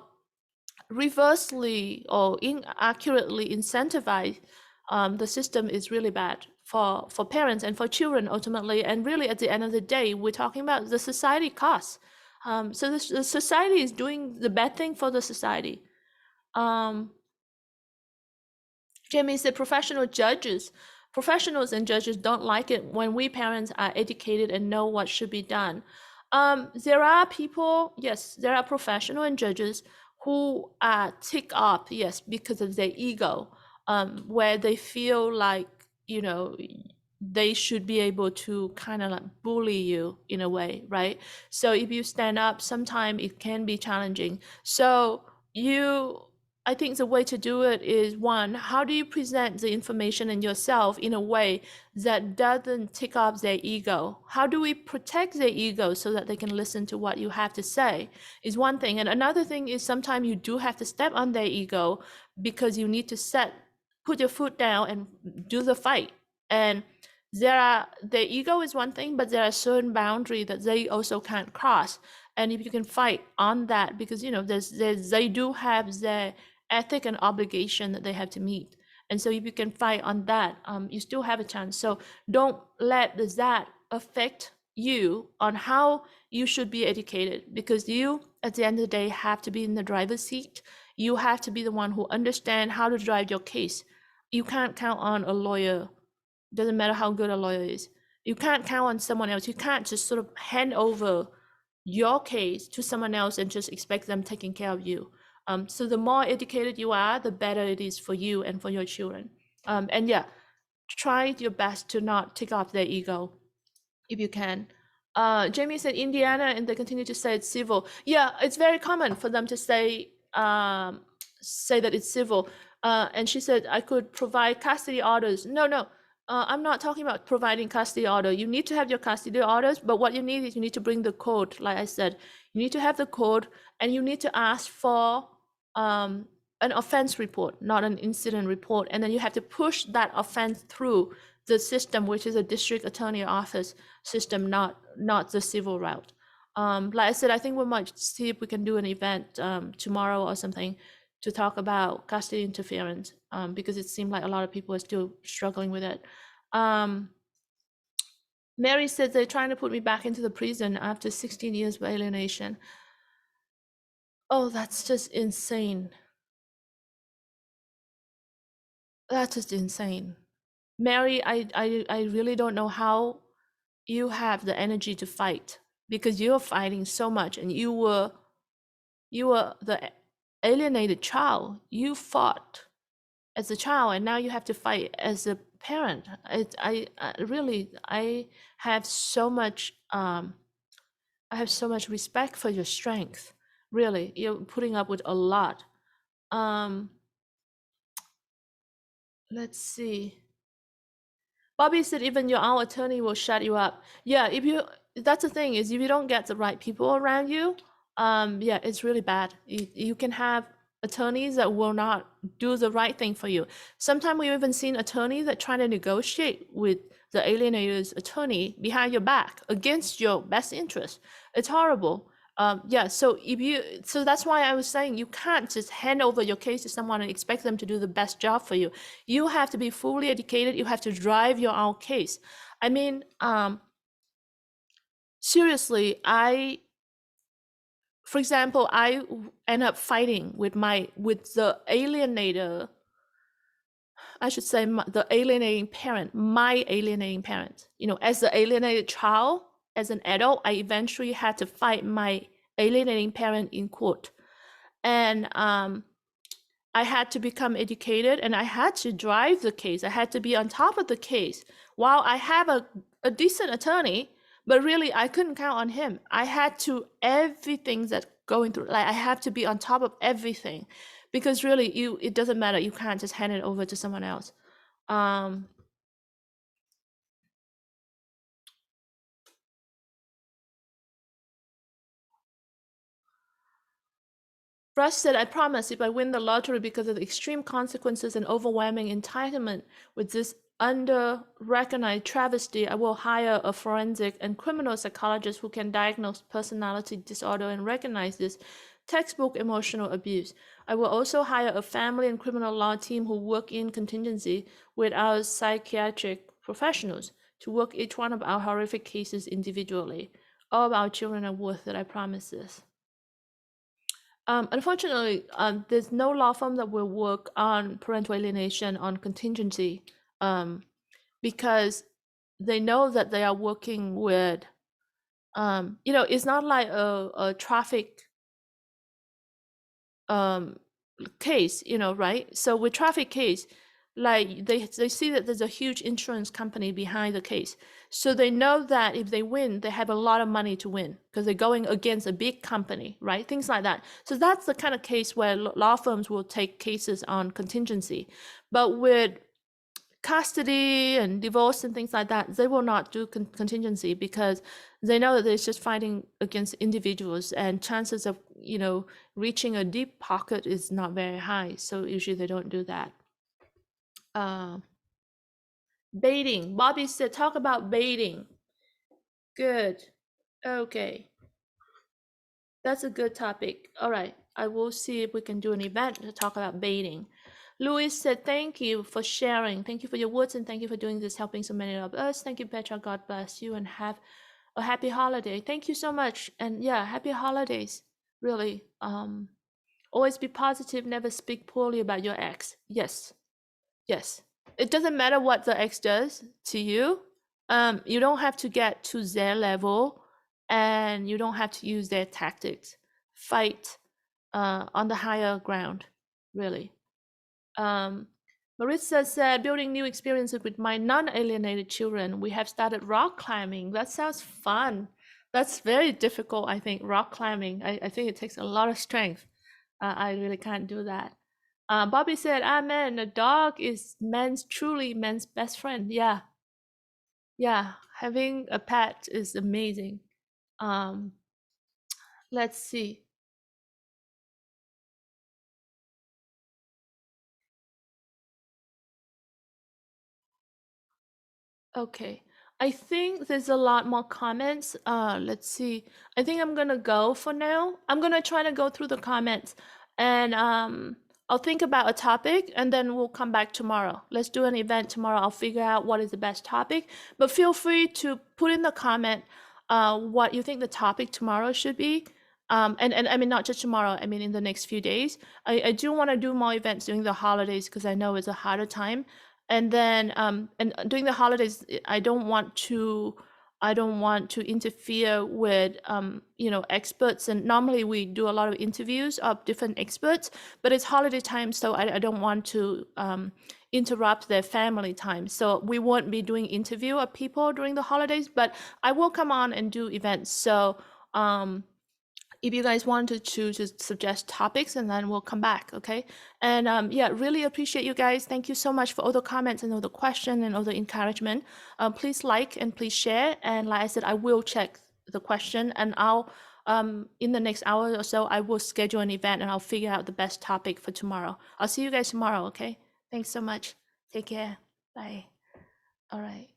reversely or inaccurately incentivize the system is really bad for parents and for children ultimately. And really, at the end of the day, we're talking about the society costs. So the society is doing the bad thing for the society. Jamie said professionals and judges don't like it when we parents are educated and know what should be done. There are people, yes, there are professional and judges who are ticked off, yes, because of their ego, where they feel like, they should be able to kind of like bully you in a way, right? So if you stand up, sometimes it can be challenging. So I think the way to do it is, one, how do you present the information in yourself in a way that doesn't tick off their ego? How do we protect their ego so that they can listen to what you have to say is one thing. And another thing is sometimes you do have to step on their ego because you need to put your foot down and do the fight. And their ego is one thing, but there are certain boundaries that they also can't cross. And if you can fight on that, because they do have their ethic and obligation that they have to meet. And so if you can fight on that, you still have a chance. So don't let that affect you on how you should be educated, because you, at the end of the day, have to be in the driver's seat. You have to be the one who understands how to drive your case. You can't count on a lawyer. Doesn't matter how good a lawyer is. You can't count on someone else. You can't just sort of hand over your case to someone else and just expect them taking care of you. So the more educated you are, the better it is for you and for your children. And yeah, try your best to not take off their ego if you can. Jamie said Indiana, and they continue to say it's civil. Yeah, it's very common for them to say that it's civil. And she said I could provide custody orders. No, no, I'm not talking about providing custody order. You need to have your custody orders, but what you need is you need to bring the code. Like I said, you need to have the code, and you need to ask for an offense report, not an incident report, and then you have to push that offense through the system, which is a district attorney office system, not the civil route. Like I said, I think we might see if we can do an event tomorrow or something to talk about custody interference, because it seemed like a lot of people are still struggling with it. Mary said they're trying to put me back into the prison after 16 years of alienation. Oh, that's just insane. That's just insane. Mary, I really don't know how you have the energy to fight, because you're fighting so much, and you were the alienated child. You fought as a child, and now you have to fight as a parent. I really have so much respect for your strength. Really, you're putting up with a lot. Let's see. Bobby said even your own attorney will shut you up. Yeah, that's the thing, is if you don't get the right people around you, yeah, it's really bad. You can have attorneys that will not do the right thing for you. Sometimes we've even seen attorneys that try to negotiate with the alienator's attorney behind your back against your best interest. It's horrible. Yeah, so that's why I was saying you can't just hand over your case to someone and expect them to do the best job for you. You have to be fully educated. You have to drive your own case. I mean, seriously, for example, I end up fighting with the alienator. I should say the alienating parent, my alienating parent. As the alienated child, as an adult, I eventually had to fight my alienating parent in court. And I had to become educated, and I had to drive the case. I had to be on top of the case. While I have a decent attorney, but really I couldn't count on him. I had to, everything that's going through, like I have to be on top of everything, because really it doesn't matter. You can't just hand it over to someone else. Rush said, I promise if I win the lottery because of the extreme consequences and overwhelming entitlement with this under-recognized travesty, I will hire a forensic and criminal psychologist who can diagnose personality disorder and recognize this textbook emotional abuse. I will also hire a family and criminal law team who work in contingency with our psychiatric professionals to work each one of our horrific cases individually. All of our children are worth it, I promise this. Unfortunately, there's no law firm that will work on parental alienation on contingency, because they know that they are working with, it's not like a traffic case, right? So with traffic case, like they see that there's a huge insurance company behind the case. So they know that if they win, they have a lot of money to win because they're going against a big company, right? Things like that. So that's the kind of case where law firms will take cases on contingency. But with custody and divorce and things like that, they will not do contingency because they know that they're just fighting against individuals, and chances of reaching a deep pocket is not very high. So usually they don't do that. Baiting. Bobby said, talk about baiting. Good. Okay. That's a good topic. All right. I will see if we can do an event to talk about baiting. Louis said, thank you for sharing. Thank you for your words, and thank you for doing this, helping so many of us. Thank you, Petra. God bless you, and have a happy holiday. Thank you so much. And yeah, happy holidays. Really. Always be positive. Never speak poorly about your ex. Yes. Yes. It doesn't matter what the ex does to you. You don't have to get to their level, and you don't have to use their tactics. Fight on the higher ground, really. Maritza said, building new experiences with my non-alienated children. We have started rock climbing. That sounds fun. That's very difficult, I think, rock climbing. I think it takes a lot of strength. I really can't do that. Bobby said, Amen. A dog is truly man's best friend. Yeah. Yeah. Having a pet is amazing. Um, let's see. Okay. I think there's a lot more comments. Let's see. I think I'm gonna go for now. I'm gonna try to go through the comments and I'll think about a topic and then we'll come back tomorrow. Let's do an event tomorrow. I'll figure out what is the best topic. But feel free to put in the comment what you think the topic tomorrow should be. And I mean not just tomorrow, I mean in the next few days. I do want to do more events during the holidays because I know it's a harder time. And then and during the holidays I don't want to interfere with you know, experts, and normally we do a lot of interviews of different experts, but it's holiday time, so I don't want to interrupt their family time, so we won't be doing interview of people during the holidays, but I will come on and do events. So if you guys wanted to just suggest topics, and then we'll come back, okay? And yeah, really appreciate you guys. Thank you so much for all the comments and all the questions and all the encouragement. Please like and please share. And like I said, I will check the question, and I'll in the next hour or so, I will schedule an event and I'll figure out the best topic for tomorrow. I'll see you guys tomorrow, okay? Thanks so much. Take care. Bye. All right.